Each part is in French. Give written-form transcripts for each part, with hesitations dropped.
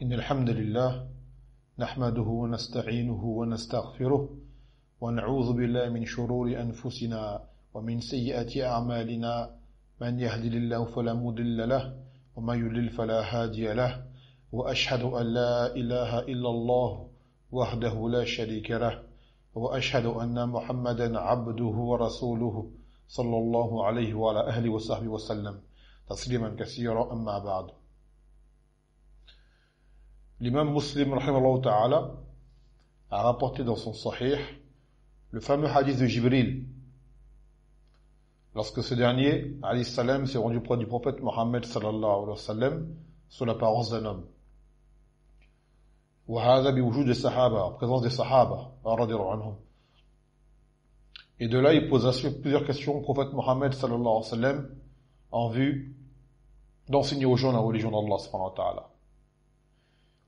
إن الحمد لله نحمده ونستعينه ونستغفره ونعوذ بالله من شرور أنفسنا ومن سيئات أعمالنا من يهدي الله فلا مضل له ومن يضلل فلا هادي له وأشهد أن لا إله إلا الله وحده لا شريك له وأشهد أن محمدا عبده ورسوله صلى الله عليه وعلى أهله وصحبه وسلم تسليما كثيرا أما بعد. L'imam Muslim rahimahullah ta'ala a rapporté dans son Sahih le fameux hadith de Jibril lorsque ce dernier, alayhi salam, s'est rendu auprès du prophète Mohammed sallallahu alayhi wa sallam sous l'apparence d'un homme. وهذا بوجود des sahaba, en présence des sahaba radiyallahu anhum. Et de là, il posa plusieurs questions au prophète Mohammed sallallahu alayhi wa sallam en vue d'enseigner aux gens la religion d'Allah subhanahu wa ta'ala.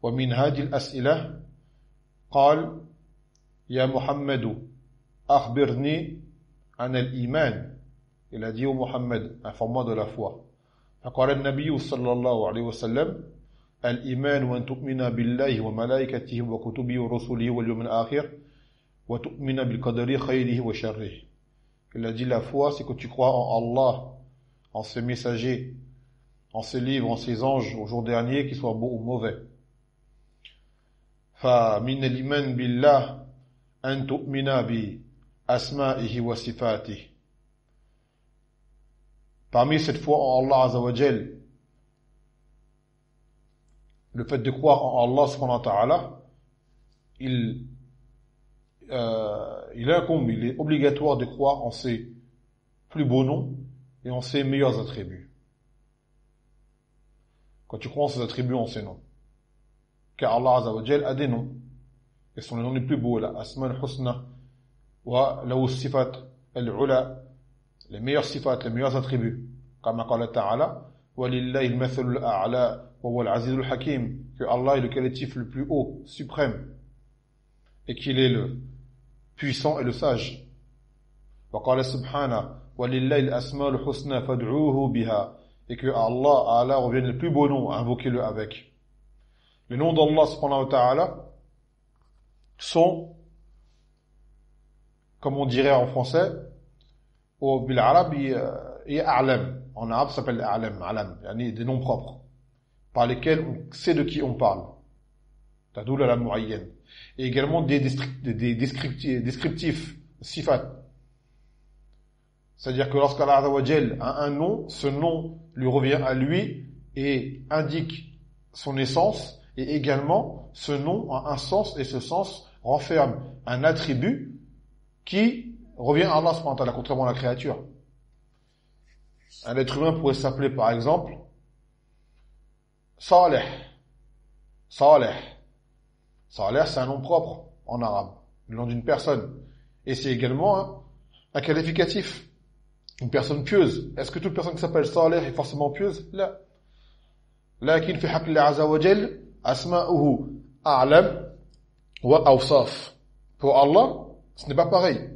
ومن هذه الأسئلة قال يا محمد أخبرني عن الإيمان. Il a dit au Muhammad, informe-moi de la foi. فقال النبي صلى الله عليه وسلم الإيمان أن تؤمن بالله وملائكته وكتبه ورسله واليوم الآخر وتؤمن بالقدر خيره وشره. Il a dit la foi, c'est que tu crois en Allah, en ses messagers, en ses livres, en ses anges, au jour dernier, qu'ils soient beaux ou mauvais. فمن الإيمان بالله أن تؤمن بأسمائه وصفاته. Parmi cette foi en Allah Azza wa Jal, le fait de croire en Allah subhanahu wa ta'ala, il est obligatoire de croire en ses plus beaux noms et en ses meilleurs attributs. Quand tu crois en ses attributs, en ses noms. Car Allah Azza wa Jal a des noms. Et ce sont les noms les plus beaux, là. Asma al-Husna, wa lahu sifat al-Ula, les meilleurs sifat, les meilleurs attributs. Comme qala ta'ala, wa lillahi al-mathalu al-a'la, wa huwa al-aziz al-hakim. Que Allah est le qualitif le plus haut, suprême. Et qu'il est le puissant et le sage. Wa qala subhana, wa lillahi al-asma al-husna fad'uuhu biha. Et que Allah revienne le plus beau nom, invoquez-le avec. Les noms d'Allah subhanahu wa ta'ala sont, comme on dirait en français, au bil arabi a'lam. En arabe, ça s'appelle a'lam, des noms propres, par lesquels on sait de qui on parle. Tadoul ala mu'ayyan. Et également des descriptifs, sifat. C'est-à-dire que lorsqu'Allah Azza wa Jal a un nom, ce nom lui revient à lui et indique son essence. Et également, ce nom a un sens et ce sens renferme un attribut qui revient à Allah subhanahu wa ta'ala, contrairement à la créature. Un être humain pourrait s'appeler par exemple Saleh. Saleh, c'est un nom propre en arabe, le nom d'une personne. Et c'est également un qualificatif. Une personne pieuse. Est-ce que toute personne qui s'appelle Saleh est forcément pieuse? Là. Lakin fi haqq Allah Azza wa Jal Asma'uhu a'lam wa awsaf. Pour Allah, ce n'est pas pareil.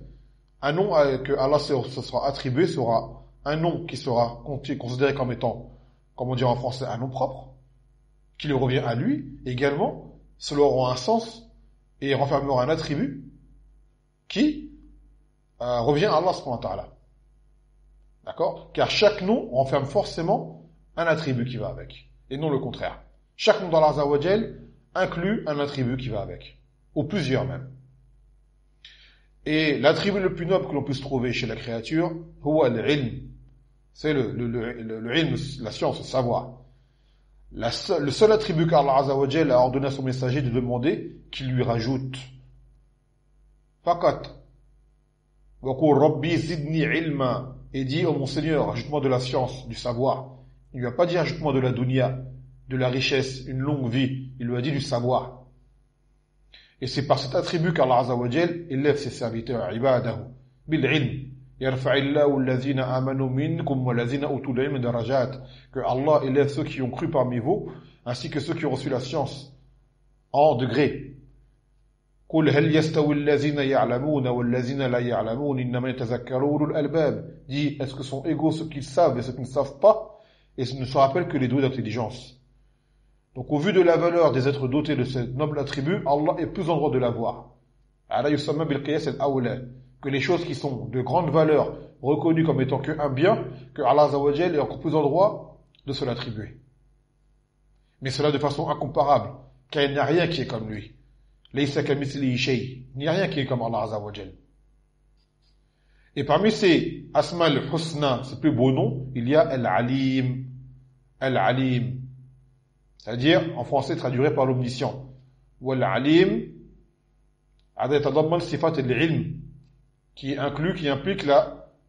Un nom que Allah se sera attribué sera un nom qui sera considéré comme étant, comme on dirait en français, un nom propre, qui lui revient à lui. Également, cela aura un sens et renfermera un attribut qui revient à Allah subhanahu wa ta'ala. D'accord? Car chaque nom renferme forcément un attribut qui va avec, et non le contraire. Chaque nom d'Allah Azza wa Jal inclut un attribut qui va avec, ou plusieurs même. Et l'attribut le plus noble que l'on puisse trouver chez la créature, huwa al-ilm, c'est le ilm, la science, le savoir. Le seul attribut qu'Allah Azza wa Jal a ordonné à son messager de demander, qu'il lui rajoute. Fakat. Wa qul rabbi zidni ilma. Et dit, oh mon Seigneur, ajoute-moi de la science, du savoir. Il lui a pas dit ajoute-moi de la dunya, de la richesse, une longue vie. Il lui a dit du savoir. Et c'est par cet attribut qu'Allah Azza wa Jal élève ses serviteurs, ibadahu, bil ilm. Yarfa'illahu allazina amanu minkum wa allazina utul ilm darajat. Que Allah élève ceux qui ont cru parmi vous, ainsi que ceux qui ont reçu la science, en degrés. قل هل يستوي الذين يعلمون والذين لا يعلمون إنما يتذكرون أولو الألباب. Dit, est-ce que sont égaux ceux qui savent et ceux qui ne savent pas, et ce ne se rappellent que les doués d'intelligence. Donc au vu de la valeur des êtres dotés de ce noble attribut, Allah est plus en droit de l'avoir. Ala yusamma bil qiyas al-awla, que les choses qui sont de grande valeur, reconnues comme étant qu'un bien, que Allah Azza wa Jal est encore plus en droit de se l'attribuer. Mais cela de façon incomparable, car il n'y a rien qui est comme lui. Laysa kamithlihi shay, il n'y a rien qui est comme Allah Azza wa Jal. Et parmi ces Asma al-Husna, ces plus beaux noms, il y a Al-Alim. Al-Alim. C'est-à-dire, en français, traduirait par l'omniscient. Ou Al-Alim, هذا يتضمن صفات العلم, qui implique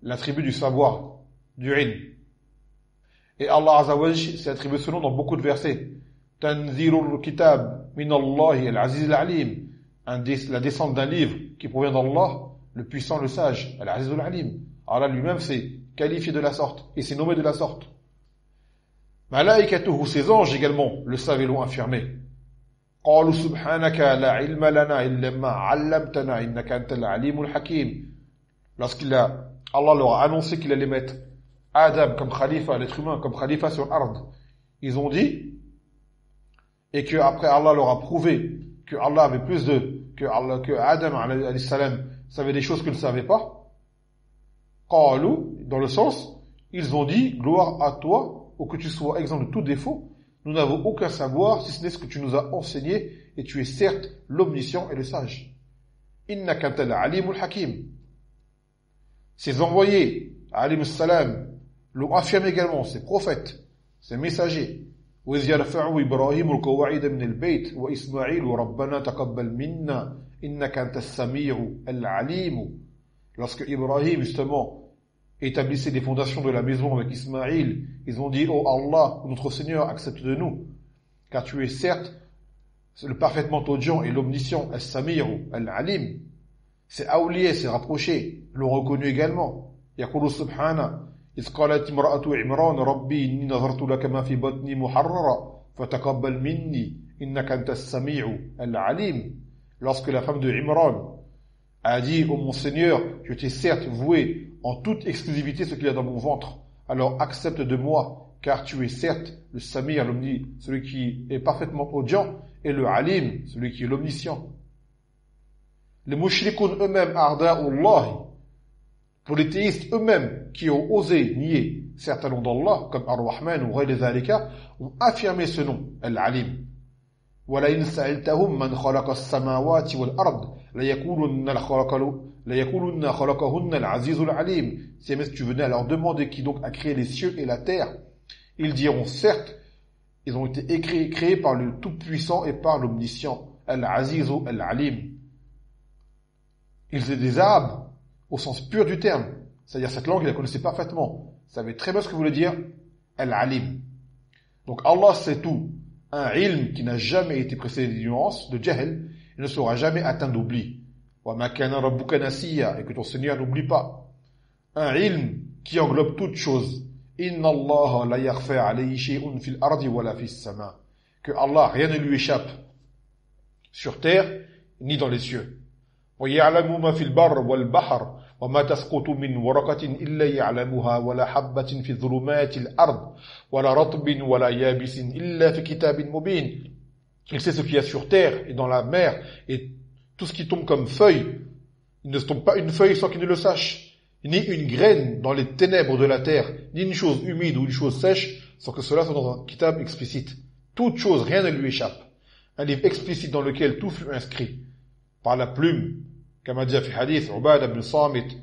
l'attribut du savoir, du ilm. Et Allah Azza wa Jalla s'est attribué ce nom dans beaucoup de versets. Tanzilul kitab min Allah al-Aziz al-Alim. La descente d'un livre qui provient d'Allah, le puissant, le sage, al-Aziz al-Alim. Allah lui-même s'est qualifié de la sorte, et s'est nommé de la sorte. Malaikatuhu, ses anges également, le savent et l'ont affirmé. قالوا سبحانك لا علم لنا إلا ما علمتنا إنك أنت العليم الحكيم. Allah leur a annoncé qu'il allait mettre Adam comme khalifa, l'être humain comme khalifa sur l'ard. Ils ont dit, et que après Allah leur a prouvé que Allah avait que Adam alayhi salam savait des choses qu'il ne savait pas. قالوا, dans le sens, ils ont dit, gloire à toi, ou que tu sois exempt de tout défaut. Nous n'avons aucun savoir, si ce n'est ce que tu nous as enseigné, et tu es certes l'omniscient et le sage. Innaka antal alimul hakim. Ces envoyés, alayhi salam, l'ont affirmé également, ces prophètes, ces messagers. وَإِذْ يَرْفَعُ إِبْرَاهِيمُ الْقَوَاعِدَ مِنَ الْبَيْتِ وَإِسْمَاعِيلُ رَبَّنَا تَقَبَّلْ مِنَّا إِنَّكَ أَنْتَ السَّمِيعُ الْعَلِيمُ. Lorsque Ibrahim, justement, établissait les fondations de la maison avec Ismaïl, ils ont dit, oh Allah, notre Seigneur, accepte de nous, car tu es certes le parfaitement audient et l'omniscient, As-Sami'u, Al-Alim. Ces awliyés, ces rapprochés, l'ont reconnu également. Yaqulu subhana, إذ قالت امرأة عمران ربي إني نظرت لك ما في بطني محررا فتقبل مني إنك أنت السميع العليم. Lorsque la femme de Imran a dit, ô mon Seigneur, je t'ai certes voué en toute exclusivité ce qu'il y a dans mon ventre, alors accepte de moi, car tu es certes le Samir, l'omni, celui qui est parfaitement audient, et le Alim, celui qui est l'omniscient. Les mushrikoun eux-mêmes, a'da'ullahi, pour les théistes eux-mêmes qui ont osé nier certains noms d'Allah, comme Ar-Rahman ou Ghayr Dhalika, ont affirmé ce nom, Al-Alim. وَلَئِنْ سَأَلْتَهُمْ مَنْ خَلَقَ السَّمَاوَاتِ وَالْأَرْضِ لَيَقُولُنَّ خَلَقَهُنَّ الْعَزِيزُ الْعَلِيمُ. Si jamais tu venais à leur demander qui donc a créé les cieux et la terre, ils diront certes, ils ont été créés par le Tout-Puissant et par l'Omniscient, Al-Azizu Al-Alim. Ils étaient des Arabes, au sens pur du terme. C'est-à-dire cette langue, ils la connaissaient parfaitement. Ils savaient très bien ce que voulait dire Al-Alim. Donc Allah sait tout. Un ilm qui n'a jamais été précédé d'ignorance, de jahl, il ne sera jamais atteint d'oubli. وَمَا كَانَ رَبُّكَ نَسِيًّا, et que ton Seigneur n'oublie pas. Un ilm qui englobe toutes choses. إِنَّ اللَّهَ لَا يَخْفَى عَلَيْهِ شَيْءٌ فِي الْأَرْضِ وَلَا فِي السَّمَاءِ. Que Allah, rien ne lui échappe, sur terre, ni dans les cieux. وَيَعْلَمُ مَا فِي الْبَرِّ وَالْبَحْرِ وَمَا تَسْقُطُ مِنْ وَرَقَةٍ إِلَّا يَعْلَمُهَا وَلَا حَبَّةٍ فِي ظُلُمَاتِ الْأَرْضِ وَلَا رَطْبٍ وَلَا يَابِسٍ إِلَّا فِي كِتَابٍ مُبِينٍ. Il sait ce qu'il y a sur terre et dans la mer, et tout ce qui tombe comme feuille. Il ne tombe pas une feuille sans qu'il ne le sache, ni une graine dans les ténèbres de la terre, ni une chose humide ou une chose sèche, sans que cela soit dans un kitab explicite. Toute chose, rien ne lui échappe. Un livre explicite dans lequel tout fut inscrit par la plume. كما جاء في حديث عبادة بن صامت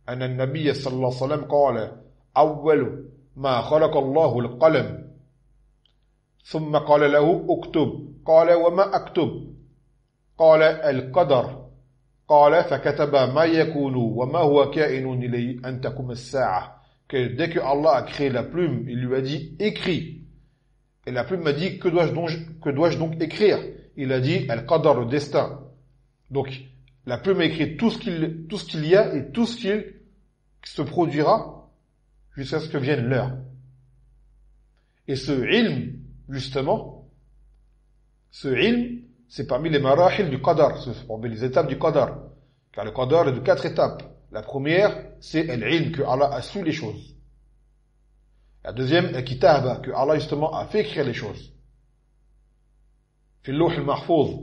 أن النبي صلى الله عليه وسلم قال أول ما خلق الله القلم ثم قال له اكتب قال وما أكتب قال القدر قال فكتب ما يكون وما هو كائن إليه أن تقوم الساعة. Que dès que Allah a créé la plume, il lui a dit écris. Et la plume m'a dit que dois-je donc écrire? Il a dit al-qadar, le destin. Donc la plume a écrit tout ce qu'il y a et tout ce qui se produira jusqu'à ce que vienne l'heure. Et ce ilm, justement, c'est parmi les marahil du qadar, c'est parmi les étapes du qadar. Car le qadar est de 4 étapes. La première, c'est l'ilm, que Allah a su les choses. La deuxième, est kitaba, que Allah justement a fait écrire les choses. في اللوح المحفوظ.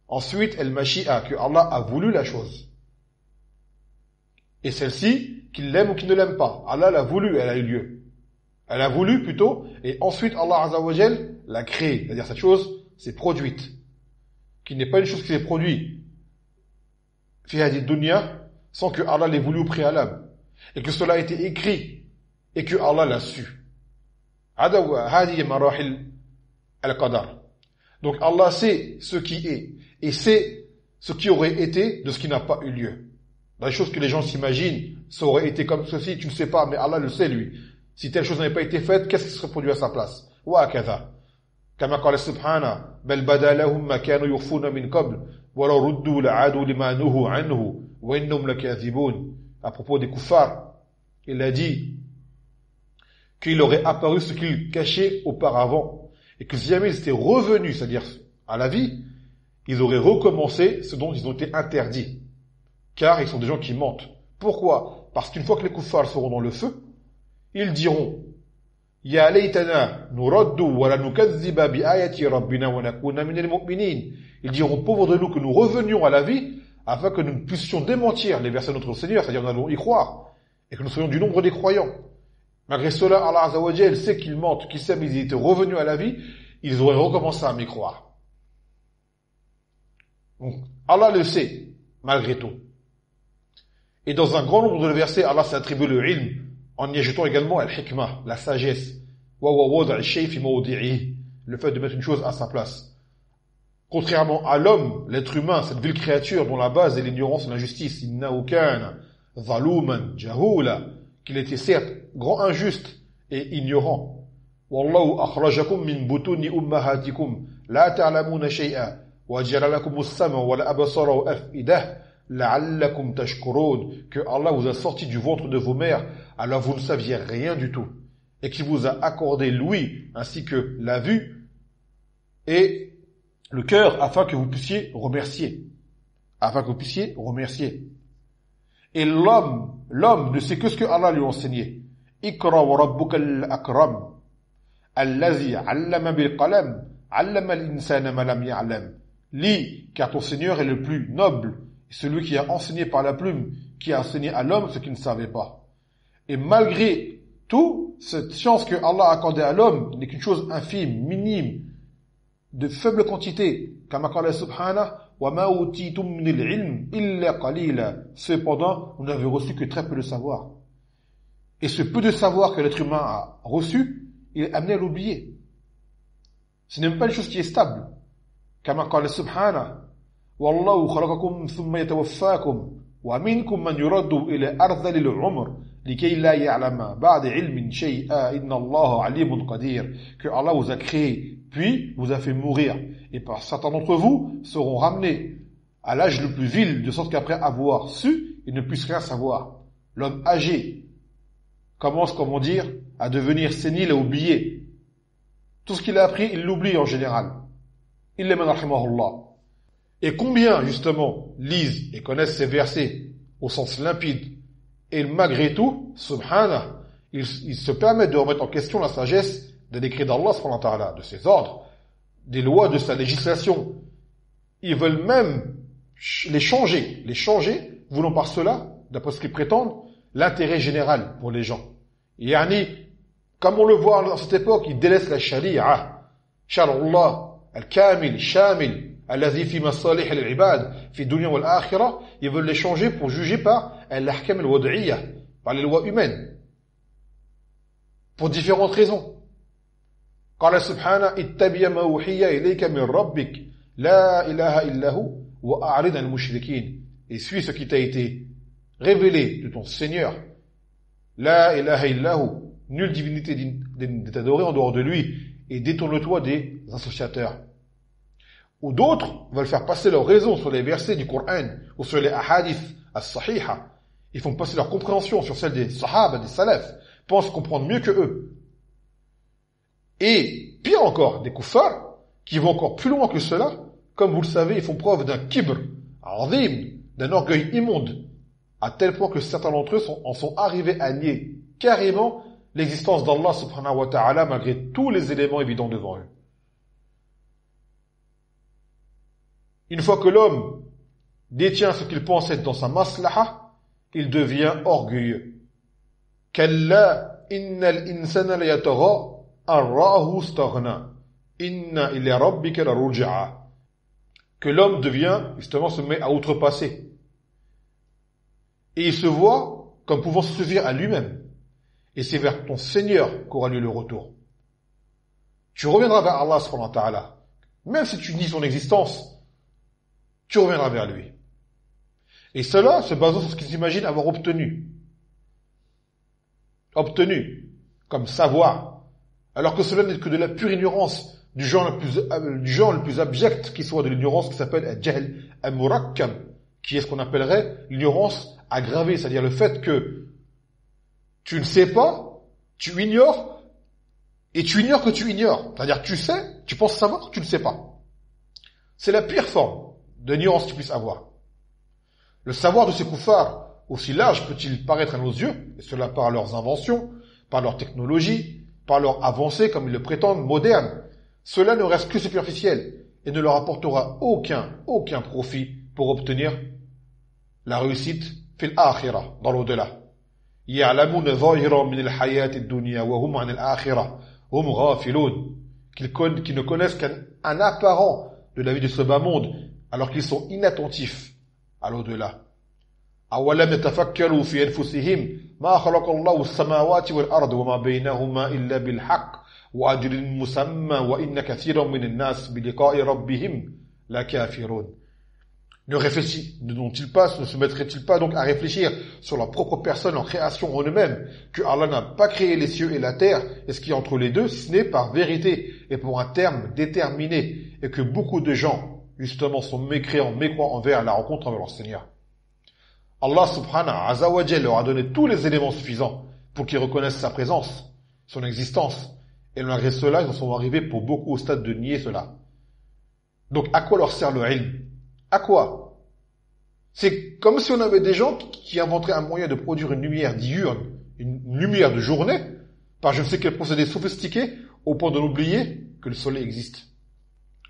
Ensuite, al-mashi'a, que Allah a voulu la chose. Et celle-ci, qu'il l'aime ou qu'il ne l'aime pas. Allah l'a voulu, elle a eu lieu. Elle a voulu plutôt, et ensuite Allah Azza wa Jal l'a créée. C'est-à-dire cette chose s'est produite. Qui n'est pas une chose qui s'est produite. Fi hadhihi dunya, sans que Allah l'ait voulu au préalable. Et que cela a été écrit. Et que Allah l'a su. Hadihi marahil al-qadar. Donc Allah sait ce qui est. Et sait ce qui aurait été de ce qui n'a pas eu lieu. Dans les choses que les gens s'imaginent, ça aurait été comme ceci, tu ne sais pas, mais Allah le sait lui. Si telle chose n'avait pas été faite, qu'est-ce qui serait produit à sa place? وهكذا. كما قال سبحانه بل بدا لهم ما كانوا يخفون من قبل ولو ردوا لعادوا لما نهوا عنه وإنهم لكاذبون. À propos des kuffars, il a dit qu'il aurait apparu ce qu'ils cachaient auparavant et que si jamais ils étaient revenus, c'est-à-dire à la vie, ils auraient recommencé ce dont ils ont été interdits. Car ils sont des gens qui mentent. Pourquoi? Parce qu'une fois que les kuffars seront dans le feu, ils diront Ya laytana nuraddu wa la nukazziba bi ayati rabbina wa nakuna minal mu'minin. Ils diront pauvre de nous que nous revenions à la vie afin que nous puissions démentir les versets de notre Seigneur, c'est-à-dire nous allons y croire et que nous soyons du nombre des croyants. Malgré cela, Allah Azza wa Jal sait qu'ils mentent, qu'ils savent qu'ils étaient revenus à la vie, ils auraient recommencé à m'y croire. Donc, Allah le sait, malgré tout. Et dans un grand nombre de versets, Allah s'est attribué le ilm, en y ajoutant également al-hikmah, la sagesse. Le fait de mettre une chose à sa place. Contrairement à l'homme, l'être humain, cette vile créature dont la base est l'ignorance et l'injustice, innahu kana zaluman jahula, qu'il était certes grand injuste et ignorant. Wallahu akhrajakum min butuni ummahatikum la ta'lamuna shay'a. Que Allah vous a sorti du ventre de vos mères alors vous ne saviez rien du tout et qu'il vous a accordé l'ouïe ainsi que la vue et le cœur afin que vous puissiez remercier et l'homme ne sait que ce que Allah lui a enseigné. Ikra wa rabbukal akram allazi 'allama bil qalam 'allama al insana ma lam ya'lam. Lis, car ton Seigneur est le plus noble, celui qui a enseigné par la plume, qui a enseigné à l'homme ce qu'il ne savait pas. Et malgré tout, cette chance que Allah a accordée à l'homme n'est qu'une chose infime, minime, de faible quantité. Kama qala subhanahu wa ma utitum min al-ilm illa qalila. Cependant, vous n'avez reçu que très peu de savoir. Et ce peu de savoir que l'être humain a reçu, il est amené à l'oublier. Ce n'est même pas une chose qui est stable. كما قال سبحانه والله خلقكم ثم يتوفاكم ومنكم من يرد إلى أرذل العمر لكي لا يعلم بعد علم شيئا إن الله عليم قدير. Que Allah vous a créé puis vous a fait mourir et par certains d'entre vous seront ramenés à l'âge le plus vil de sorte qu'après avoir su ils ne puissent rien savoir. L'homme âgé commence, comment dire, à devenir sénile et oublier. Tout ce qu'il a appris, il l'oublie en général. Et combien, justement, lisent et connaissent ces versets au sens limpide, et malgré tout, subhanah, ils se permettent de remettre en question la sagesse des décrets d'Allah, subhanahu wa ta'ala, de ses ordres, des lois de sa législation. Ils veulent même les changer, voulant par cela, d'après ce qu'ils prétendent, l'intérêt général pour les gens. Yani, comme on le voit dans cette époque, ils délaissent la sharia, shar'Allah, al-kamil, shamil, alladhi fi masalih al-ibad, fi dunya wal-akhirah, ils veulent les changer pour juger par al-ahkam al-wad'iyah, par les lois humaines. Pour différentes raisons. Qala subhana, ittabi'a ma uhiya ilayka min rabbik, la ilaha illahu, wa a'rid al-mushrikin. Et suis ce qui t'a été révélé de ton Seigneur. La ilaha illahu, nulle divinité n'est adorée en dehors de lui, et détourne-toi des associateurs. Ou d'autres veulent faire passer leur raison sur les versets du Coran ou sur les ahadith as-sahiha. Ils font passer leur compréhension sur celle des sahaba, des salafs, pensent comprendre mieux que eux. Et pire encore, des kuffars qui vont encore plus loin que cela, comme vous le savez, ils font preuve d'un kibr, azim, d'un orgueil immonde, à tel point que certains d'entre eux en sont arrivés à nier carrément l'existence d'Allah subhanahu wa ta'ala malgré tous les éléments évidents devant eux. Une fois que l'homme détient ce qu'il pense être dans sa maslaha, il devient orgueilleux. Kalla innal insana layatagha an ra'ahu istaghna. Inna ila rabbika laruj'a. Que l'homme devient, justement, se met à outrepasser. Et il se voit comme pouvant se suffire à lui-même. Et c'est vers ton Seigneur qu'aura lieu le retour. Tu reviendras vers Allah subhanahu wa ta'ala. Même si tu nies son existence, tu reviendras vers lui. Et cela se basant sur ce qu'ils imaginent avoir obtenu. Obtenu, comme savoir. Alors que cela n'est que de la pure ignorance, du genre le plus abject qui soit de l'ignorance qui s'appelle al-jahl al-murakkab, qui est ce qu'on appellerait l'ignorance aggravée, c'est-à-dire le fait que tu ne sais pas, tu ignores, et tu ignores que tu ignores. C'est-à-dire tu sais, tu penses savoir, tu ne sais pas. C'est la pire forme d'ignorance que tu puisses avoir. Le savoir de ces koufars, aussi large peut-il paraître à nos yeux, et cela par leurs inventions, par leur technologie, par leur avancée, comme ils le prétendent, moderne, cela ne reste que superficiel et ne leur apportera aucun profit pour obtenir la réussite fil akhirah, dans l'au-delà. يَعْلَمُونَ ظَاهِرًا مِنَ الْحَيَاةِ الدُّنْيَا وَهُمْ عَنِ الْآخِرَةِ هُمْ غَافِلُونَ. Qu'ils ne connaissent qu'un apparent de la vie de ce bas monde, alors qu'ils sont inattentifs à l'au-delà. أَوَلَمْ يَتَفَكَّرُوا فِي أَنفُسِهِمْ مَا خَلَقَ اللَّهُ السَّمَاوَاتِ وَالْأَرْضَ وَمَا بَيْنَهُمَا إِلَّا بِالْحَقِّ وَأَجْلٍ مُّسَمًّى وَإِنَّ كَثِيرًا مِنَ النَّاسِ بِلِقَاءِ رَبِّهِمْ لَكَافِرُونَ. Ne se mettraient-ils pas donc à réfléchir sur leur propre personne en création en eux-mêmes, que Allah n'a pas créé les cieux et la terre, et ce qui est entre les deux, si ce n'est par vérité, et pour un terme déterminé, et que beaucoup de gens, justement, sont mécroyants envers la rencontre avec leur Seigneur. Allah subhanahu wa ta'ala leur a donné tous les éléments suffisants pour qu'ils reconnaissent sa présence, son existence, et malgré cela, ils en sont arrivés pour beaucoup au stade de nier cela. Donc, à quoi leur sert le ilm? À quoi? C'est comme si on avait des gens qui inventeraient un moyen de produire une lumière diurne, une lumière de journée, par je ne sais quel procédé sophistiqué, au point de n'oublier que le soleil existe.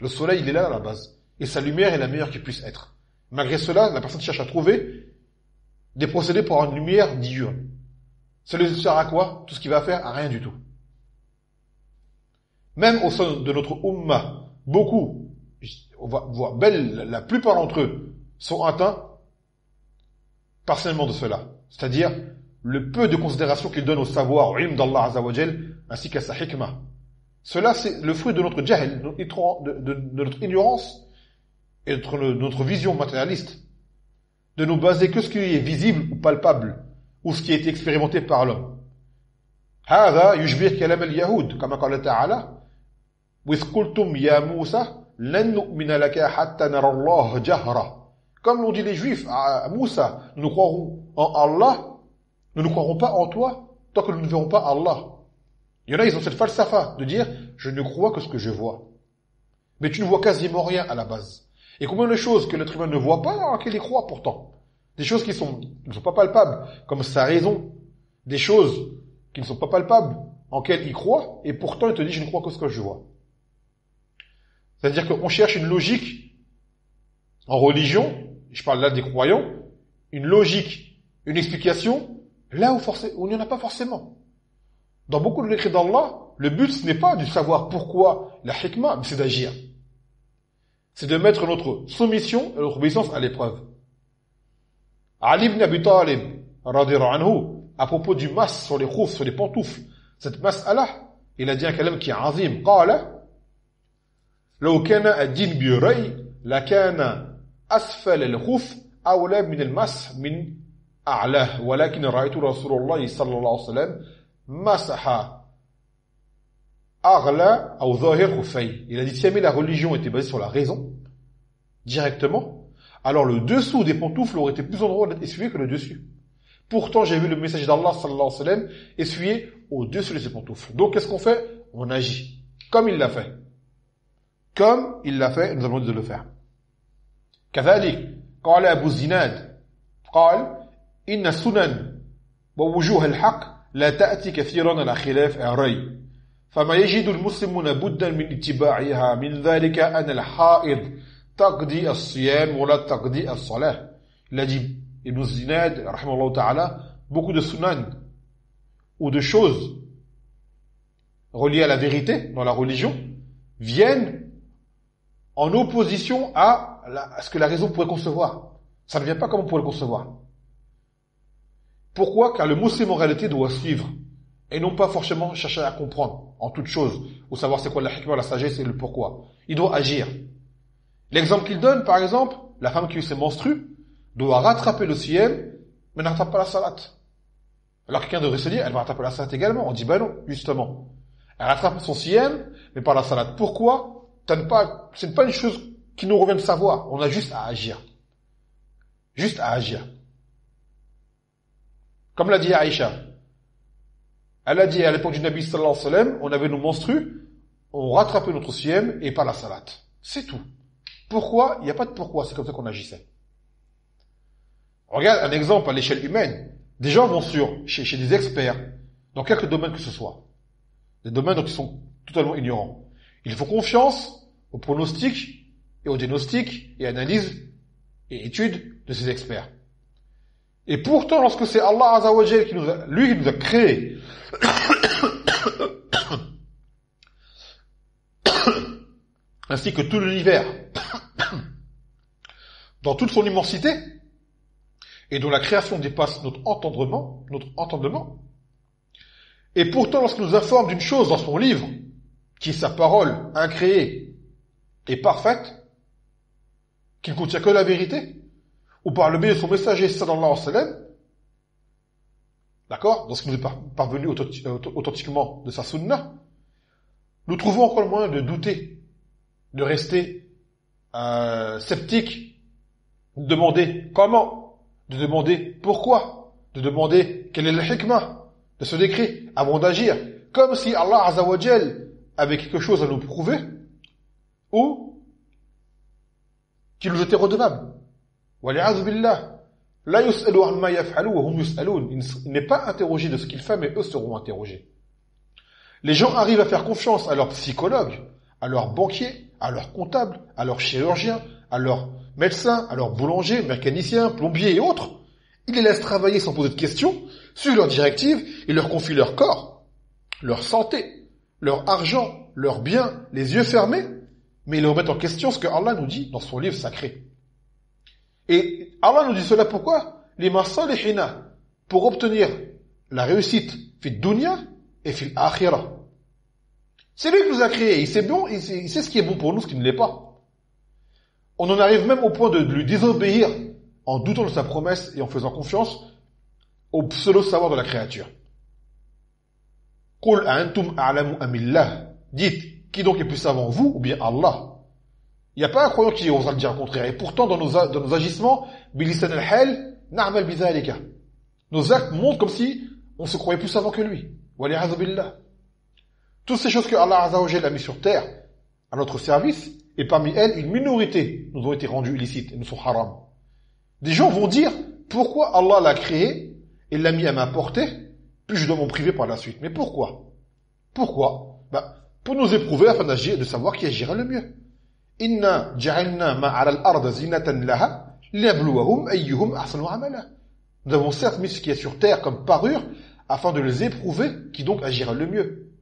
Le soleil, il est là à la base. Et sa lumière est la meilleure qui puisse être. Malgré cela, la personne cherche à trouver des procédés pour avoir une lumière diurne. Ça lui sert à quoi? Tout ce qu'il va faire, à rien du tout. Même au sein de notre ummah, beaucoup, on va voir, la plupart d'entre eux sont atteints partiellement de cela. C'est-à-dire, le peu de considération qu'ils donnent au savoir, au ilm d'Allah Azza wa Jal, ainsi qu'à sa hikmah. Cela, c'est le fruit de notre jahl, de notre ignorance et de notre vision matérialiste. De nous baser que ce qui est visible ou palpable, ou ce qui a été expérimenté par l'homme. هذا يشبه كلام اليهود كما قال تعالى وإذ قلتم يا موسى لن نؤمن لك حتى نرى الله جهرة. Comme l'ont dit les Juifs à Moussa, nous croirons en Allah, nous ne croirons pas en toi tant que nous ne verrons pas Allah. Il y en a, ils ont cette falsafa de dire je ne crois que ce que je vois. Mais tu ne vois quasiment rien à la base. Et combien de choses que l'être humain ne voit pas, dans lesquelles il croit pourtant. Des choses qui ne sont pas palpables, comme sa raison. Des choses qui ne sont pas palpables, en lesquelles il croit, et pourtant il te dit je ne crois que ce que je vois. C'est-à-dire qu'on cherche une logique en religion, je parle là des croyants, une logique, une explication, là où il n'y en a pas forcément. Dans beaucoup de l'écrit d'Allah, le but ce n'est pas de savoir pourquoi la hikmah, mais c'est d'agir. C'est de mettre notre soumission et notre obéissance à l'épreuve. Ali ibn Abi Talib, radiyallahu anhu, à propos du mas sur les khoufs, sur les pantoufles, cette mas'ala, il a dit un kalam qui est azim, qala, لو كان الدين برأي لكان أسفل الخف أولى من المسح من أعلاه ولكن رأيت رسول الله صلى الله عليه وسلم مسح أغلى أو ظاهر خفيه. Il a dit si jamais la religion était basée sur la raison directement, alors le dessous des pantoufles aurait été plus en droit d'être essuyé que le dessus. Pourtant j'ai vu le message d'Allah sallallahu alayhi wa sallam essuyé au-dessus de ses pantoufles. Donc qu'est-ce qu'on fait? On agit comme il l'a fait. Comme il l'a fait, nous avons dit de le faire. كذلك قال أبو الزناد قال إن السنن ووجوه الحق لا تأتي كثيرا على خلاف الرأي فما يجد المسلمون بدا من اتباعها من ذلك أن الحائض taqdi as-siyam wa la taqdi as-salah. Il a dit, Ibn Zinad, rahimahullah ta'ala, beaucoup de sunan ou de choses reliées à la vérité dans la religion viennent en opposition à ce que la raison pourrait concevoir. Ça ne vient pas comme on pourrait le concevoir. Pourquoi? Car le musulman en réalité doit suivre et non pas forcément chercher à comprendre en toute chose ou savoir c'est quoi la hikmah, la sagesse et le pourquoi. Il doit agir. L'exemple qu'il donne, par exemple, la femme qui se menstrue doit rattraper le siyam mais ne rattrape pas la salat. Alors quelqu'un devrait se dire, elle va rattraper la salat également. On dit, ben non, justement. Elle rattrape son siyam, mais pas la salat. Pourquoi? Ce n'est pas une chose qui nous revient de savoir. On a juste à agir. Juste à agir. Comme l'a dit Aïcha. Elle a dit à l'époque du Nabi sallallahu alayhi wa sallam, on avait nos menstrues, on rattrapait notre siyam et pas la salat. C'est tout. Pourquoi? Il n'y a pas de pourquoi, c'est comme ça qu'on agissait. Regarde un exemple à l'échelle humaine. Des gens vont chez des experts, dans quelque domaine que ce soit. Des domaines dont ils sont totalement ignorants. Ils font confiance aux pronostics et aux diagnostics et analyses et études de ces experts. Et pourtant, lorsque c'est Allah Azza wa Jal qui nous a créés, ainsi que tout l'univers, dans toute son immensité, et dont la création dépasse notre entendement, et pourtant lorsqu'il nous informe d'une chose dans son livre, qui est sa parole incréée et parfaite, qui ne contient que la vérité, ou par le biais de son messager sallallahu alayhi wa sallam, d'accord, dans ce qui nous est parvenu authentiquement de sa sunna, nous trouvons encore le moyen de douter, de rester sceptique, de demander comment, de demander pourquoi, de demander quel est le hikmah de ce décret avant d'agir, comme si Allah Azza wa Jal avait quelque chose à nous prouver ou qu'il nous était redevable. Wali'adhu billah, la yus'alu amma yaf'alu wa hum yus'alun. Il n'est pas interrogé de ce qu'il fait, mais eux seront interrogés. Les gens arrivent à faire confiance à leurs psychologues, à leurs banquiers, à leurs comptables, à leurs chirurgiens, à leurs médecins, à leurs boulangers, mécaniciens, plombiers et autres. Ils les laissent travailler sans poser de questions, suivent leurs directives, ils leur confient leur corps, leur santé, leur argent, leurs biens, les yeux fermés, mais ils remettent en question ce que Allah nous dit dans son livre sacré. Et Allah nous dit cela pourquoi? Lima salihina, pour obtenir la réussite fit dunya et fit akhirah. C'est lui qui nous a créés, il sait ce qui est bon pour nous, ce qui ne l'est pas. On en arrive même au point de lui désobéir en doutant de sa promesse et en faisant confiance au pseudo-savoir de la créature. Qul a'antum a'lamu amillah. Dites, qui donc est plus savant, vous ou bien Allah? Il n'y a pas un croyant qui osera le dire le contraire. Et pourtant, dans nos agissements, bilisan al-hal, na'mal bidhalika. Nos actes montrent comme si on se croyait plus savant que lui. Wali'adhu billah. Toutes ces choses que Allah Azza wa Jalla a mis sur terre à notre service, et parmi elles, une minorité nous ont été rendues illicites et nous sont haram. Des gens vont dire, pourquoi Allah l'a créé et l'a mis à ma portée, puis je dois m'en priver par la suite. Mais pourquoi? Pourquoi? Pour nous éprouver afin d'agir, de savoir qui agira le mieux. Inna ja'alna ma'ala al-ard zinatan laha liyabluwahum ayyuhum ahsanu amala. Nous avons certes mis ce qui est sur terre comme parure afin de les éprouver qui donc agira le mieux.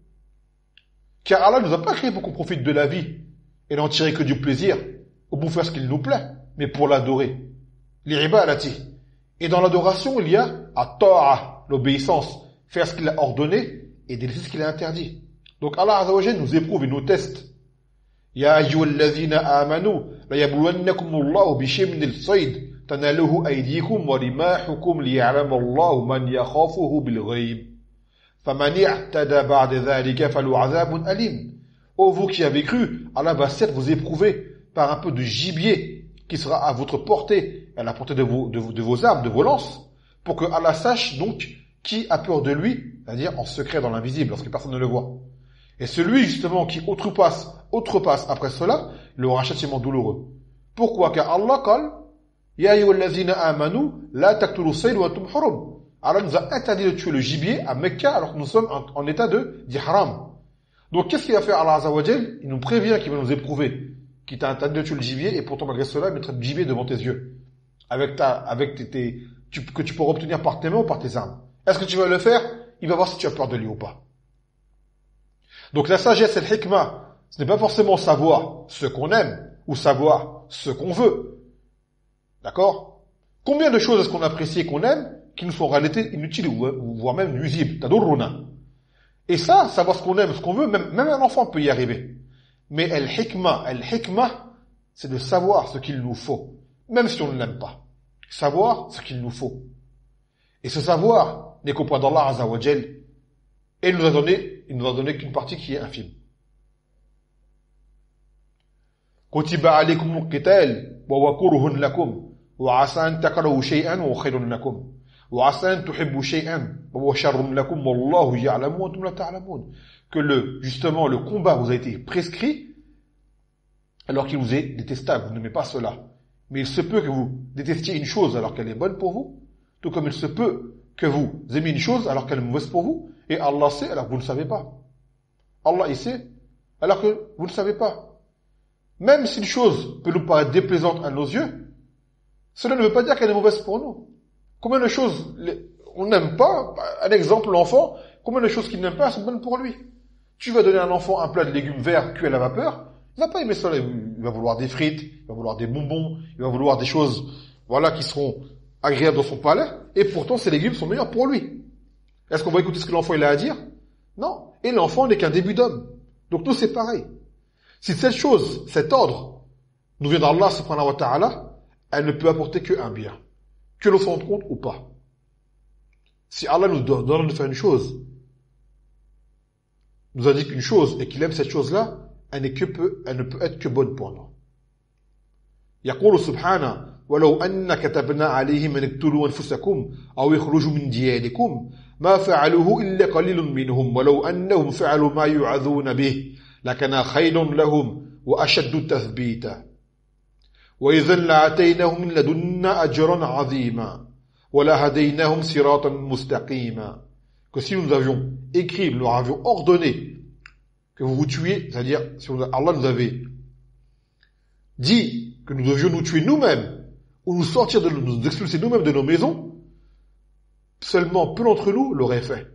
Car Allah ne nous a pas créé pour qu'on profite de la vie et n'en tirer que du plaisir ou pour faire ce qu'il nous plaît, mais pour l'adorer. L'ibadati. Et dans l'adoration, il y a at-ta'a, l'obéissance, faire ce qu'il a ordonné et délaisser ce qu'il a interdit. Donc Allah Azza wa Jalla nous éprouve et nous teste. Ya ayyuhalladhina amanu la yabluwannakumullahu bishay'in min al-sayd tanaluhu aydikum wa rimahukum liya'lama Allahu man yakhafuhu bil ghayb. Faman i'tada ba'da dhalika falahu 'adhabun alim. Ô vous qui avez cru, Allah va certes vous éprouver par un peu de gibier qui sera à votre portée, à la portée de vos armes, de vos lances, pour que Allah sache donc qui a peur de lui, c'est-à-dire en secret dans l'invisible, lorsque personne ne le voit. Et celui justement qui outrepasse après cela, il aura un châtiment douloureux. Pourquoi? Car Allah dit, Ya ayyuhallazina amanu, la taqtulu sayd wa antum hurum. Allah nous a interdit de tuer le gibier à Mecca alors que nous sommes en état d'ihram. Donc qu'est-ce qu'il va faire Allah Azza wa Jal? Il nous prévient qu'il va nous éprouver qui t'a interdit de tuer le gibier, et pourtant, malgré cela, il mettrait le gibier devant tes yeux. Que tu pourras obtenir par tes mains ou par tes armes. Est-ce que tu vas le faire? Il va voir si tu as peur de lui ou pas. Donc la sagesse et le hikmah, ce n'est pas forcément savoir ce qu'on aime, ou savoir ce qu'on veut. D'accord? Combien de choses est-ce qu'on apprécie et qu'on aime, qui nous sont en réalité inutiles, ou voire même nuisibles? Tadurruna. Et ça, savoir ce qu'on aime, ce qu'on veut, même un enfant peut y arriver. Mais el-hikmah, c'est de savoir ce qu'il nous faut, même si on ne l'aime pas. Savoir ce qu'il nous faut. Et ce savoir n'est qu'auprès d'Allah Azza wa Jal. Et il nous a donné qu'une partie qui est infime. Kutiba alaykum al-qital wa huwa kurhun lakum wa asa an takrahu shay'an wa huwa khayrun lakum wa asa an tuhibbu shay'an wa huwa sharrun lakum wallahu ya'lamu wa antum la ta'lamun. Que justement le combat vous a été prescrit alors qu'il vous est détestable, vous n'aimez pas cela. Mais il se peut que vous détestiez une chose alors qu'elle est bonne pour vous, tout comme il se peut que vous aimiez une chose alors qu'elle est mauvaise pour vous, et Allah sait alors que vous ne savez pas. Allah il sait alors que vous ne savez pas. Même si une chose peut nous paraître déplaisante à nos yeux, cela ne veut pas dire qu'elle est mauvaise pour nous. Combien de choses on n'aime pas? Un exemple, l'enfant, combien de choses qu'il n'aime pas sont bonnes pour lui? Tu vas donner à un enfant un plat de légumes verts cuits à la vapeur, il va pas aimer ça, il va vouloir des frites, il va vouloir des bonbons, il va vouloir des choses, voilà, qui seront agréables dans son palais, et pourtant ces légumes sont meilleurs pour lui. Est-ce qu'on va écouter ce que l'enfant il a à dire? Non. Et l'enfant n'est qu'un début d'homme. Donc nous c'est pareil. Si cette chose, cet ordre, nous vient d'Allah subhanahu wa ta'ala, elle ne peut apporter qu'un bien. Que l'on s'en rende compte ou pas. Si Allah nous donne de faire une chose, nous indique une chose, et qu'il aime cette chose-là, elle ne peut être que bonne pour nous. يقول سبحانه ولو أن كتبنا عليهم أن اقتلوا أنفسكم أو يخرجوا من دياركم ما فعلوه إلا قليل منهم ولو أنهم فعلوا ما يوعظون به لكان خير لهم وأشد تثبيتا وإذا لآتيناهم من لدنا أجرا عظيما ولهديناهم صراطا مستقيما. Que si nous avions écrit, nous leur avions ordonné que vous vous tuiez, c'est-à-dire si Allah nous avait dit que nous devions nous tuer nous-mêmes ou nous expulser nous-mêmes de nos maisons, seulement peu d'entre nous l'auraient fait.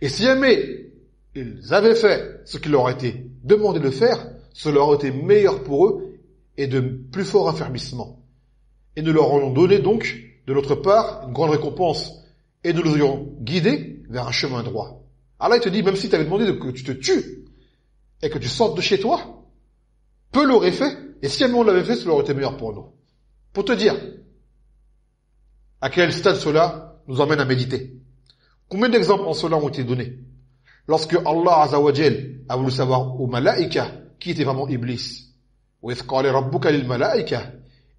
Et si jamais ils avaient fait ce qu'il leur a été demandé de faire, cela aurait été meilleur pour eux et de plus fort affermissement. Et nous leur aurions donné donc, de notre part, une grande récompense et nous les aurions guidés vers un chemin droit. Allah il te dit, même si tu avais demandé que tu te tues et que tu sortes de chez toi, peu l'aurait fait, et si jamais on l'avait fait, cela aurait été meilleur pour nous. Pour te dire à quel stade cela nous emmène à méditer. Combien d'exemples en cela ont été donnés? Lorsque Allah Azza wa Jal a voulu savoir aux malaïkas qui était vraiment Iblis. وَإِذْ قَالَ رَبُّكَ لِلْمَلَائِكَةِ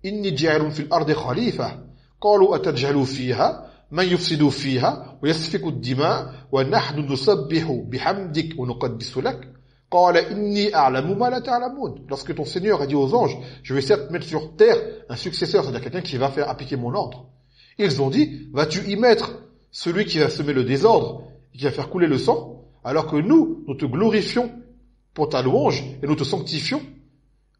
إِنِّي جَاعِلٌ فِي الْأَرْضِ خَلِيفَةً قَالُوا أَتَجْعَلُ فِيهَا مَنْ يُفْسِدُ فِيهَا وَيَسْفِكُ الدِّمَاءَ وَنَحْنُ نُسَبِّحُ بِحَمْدِكَ وَنُقَدِّسُ لَكَ قَالَ إِنِّي أَعْلَمُ مَا لَا تَعْلَمُونَ. Lorsque ton Seigneur a dit aux anges, je vais certes mettre sur terre un successeur, c'est-à-dire quelqu'un qui va faire appliquer mon ordre. Ils ont dit, vas-tu y mettre celui qui va semer le désordre et qui va faire couler le sang, alors que nous te glorifions pour ta louange et nous te sanctifions?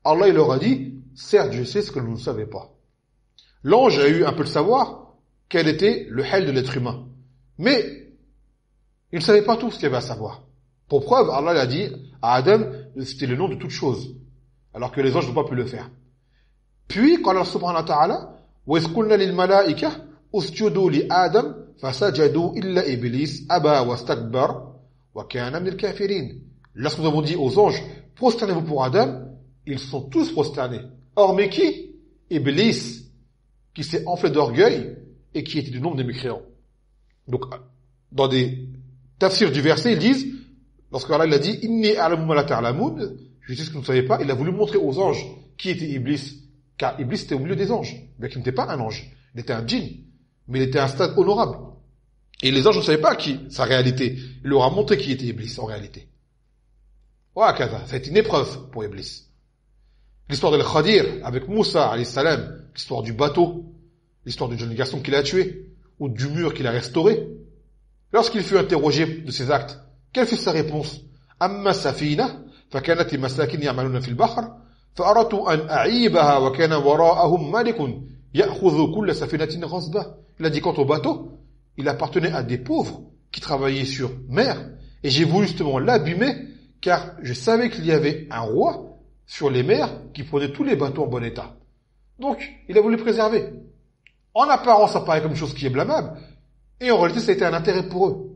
Allah il leur a dit, certes je sais ce que vous ne savez pas. L'ange a eu un peu de savoir quel était le hal de l'être humain. Mais il ne savait pas tout ce qu'il y avait à savoir. Pour preuve, Allah l'a dit à Adam, c'était le nom de toute chose, alors que les anges n'ont pas pu le faire. Puis, quand Allah subhanahu wa ta'ala, وَإِذْ قُلْنَا لِلْمَلَائِكَةِ اسْجُدُوا لِآدَمَ فَسَجَدُوا إِلَّا إِبْلِيسَ أَبَى وَاسْتَكْبَرَ وَكَانَ مِنَ الْكَافِرِينَ. Lorsque nous avons dit aux anges, prosternez-vous pour Adam, ils sont tous prosternés. Hormis qui? Iblis, qui s'est enflé d'orgueil et qui était du nombre des mécréants. Donc, dans des tafsirs du verset, ils disent, lorsque Allah il a dit, Inni a'lamu ma la ta'lamun, je sais ce que vous ne savez pas, il a voulu montrer aux anges qui était Iblis, car Iblis était au milieu des anges, mais qui n'était pas un ange, il était un djinn, mais il était à un stade honorable. Et les anges ne savaient pas sa réalité, il leur a montré qui était Iblis en réalité. C'est une épreuve pour Iblis. L'histoire de Khadir avec Moussa, alayhi salam, l'histoire du bateau, l'histoire du jeune garçon qu'il a tué, ou du mur qu'il a restauré. Lorsqu'il fut interrogé de ses actes, quelle fut sa réponse? أما السفينة فكانت لمساكين يعملون في البحر فأردت أن أعيبها وكان وراءهم ملك يأخذ كل سفينة غصبة. Il a dit quant au bateau, il appartenait à des pauvres qui travaillaient sur mer et j'ai voulu justement l'abîmer car je savais qu'il y avait un roi sur les mers qui prenait tous les bateaux en bon état. Donc, il a voulu préserver. En apparence, ça paraît comme une chose qui est blâmable et en réalité, ça a été un intérêt pour eux.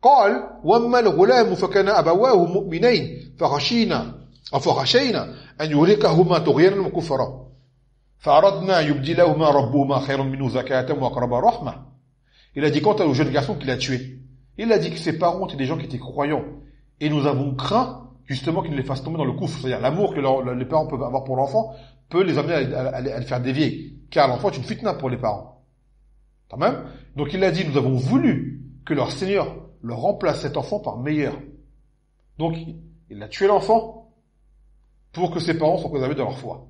قال وأما الغلام فكان أبواه مؤمنين فخشينا أن يرهقهما طغيانا وكفرا فأردنا يبدلهما ربهما خيرا منه زكاة وأقرب رحمة. Il a dit quant au jeune garçon qu'il a tué, il a dit que ses parents étaient des gens qui étaient croyants et nous avons craint justement qu'ils ne les fassent tomber dans le gouffre, c'est-à-dire l'amour que les parents peuvent avoir pour l'enfant peut les amener à les faire dévier, car l'enfant est une fitna pour les parents. Quand même. Donc il a dit nous avons voulu que leur Seigneur leur remplace cet enfant par meilleur. Donc, il a tué l'enfant pour que ses parents soient préservés de leur foi.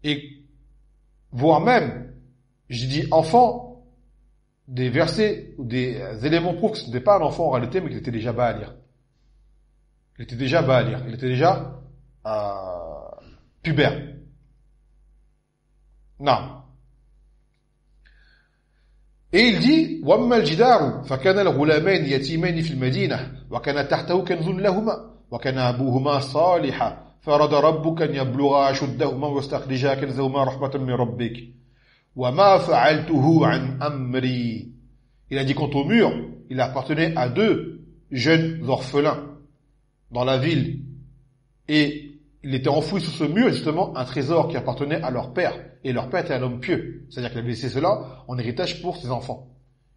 Et, voire même, j'ai dit enfant, des versets ou des éléments prouvent que ce n'était pas un enfant en réalité, mais qu'il était déjà bas à lire. Il était déjà bas à lire. Il était déjà pubère. Non. Et il dit وَأَمَّا الْجِدَارُ فَكَانَ الْغُلَامَيْنِ يَتِيمَيْنِ فِي الْمَدِينَةِ وَكَانَ تَحْتَهُ كَنْزٌ لَهُمَا وَكَانَ أَبُوهُمَا صَالِحًا فَأَرَادَ رَبُّكَ أَنْ يَبْلُغَا أَشُدَّهُمَا وَيَسْتَخْرِجَا كَنْزَهُمَا رَحْمَةً مِنْ رَبِّكَ وَمَا فَعَلْتُهُ عَنْ أَمْرِي. Il a dit quant au mur, il appartenait à deux jeunes orphelins dans la ville et il était enfoui sous ce mur justement un trésor qui appartenait à leur père. Et leur père était un homme pieux. C'est-à-dire qu'il avait laissé cela en héritage pour ses enfants.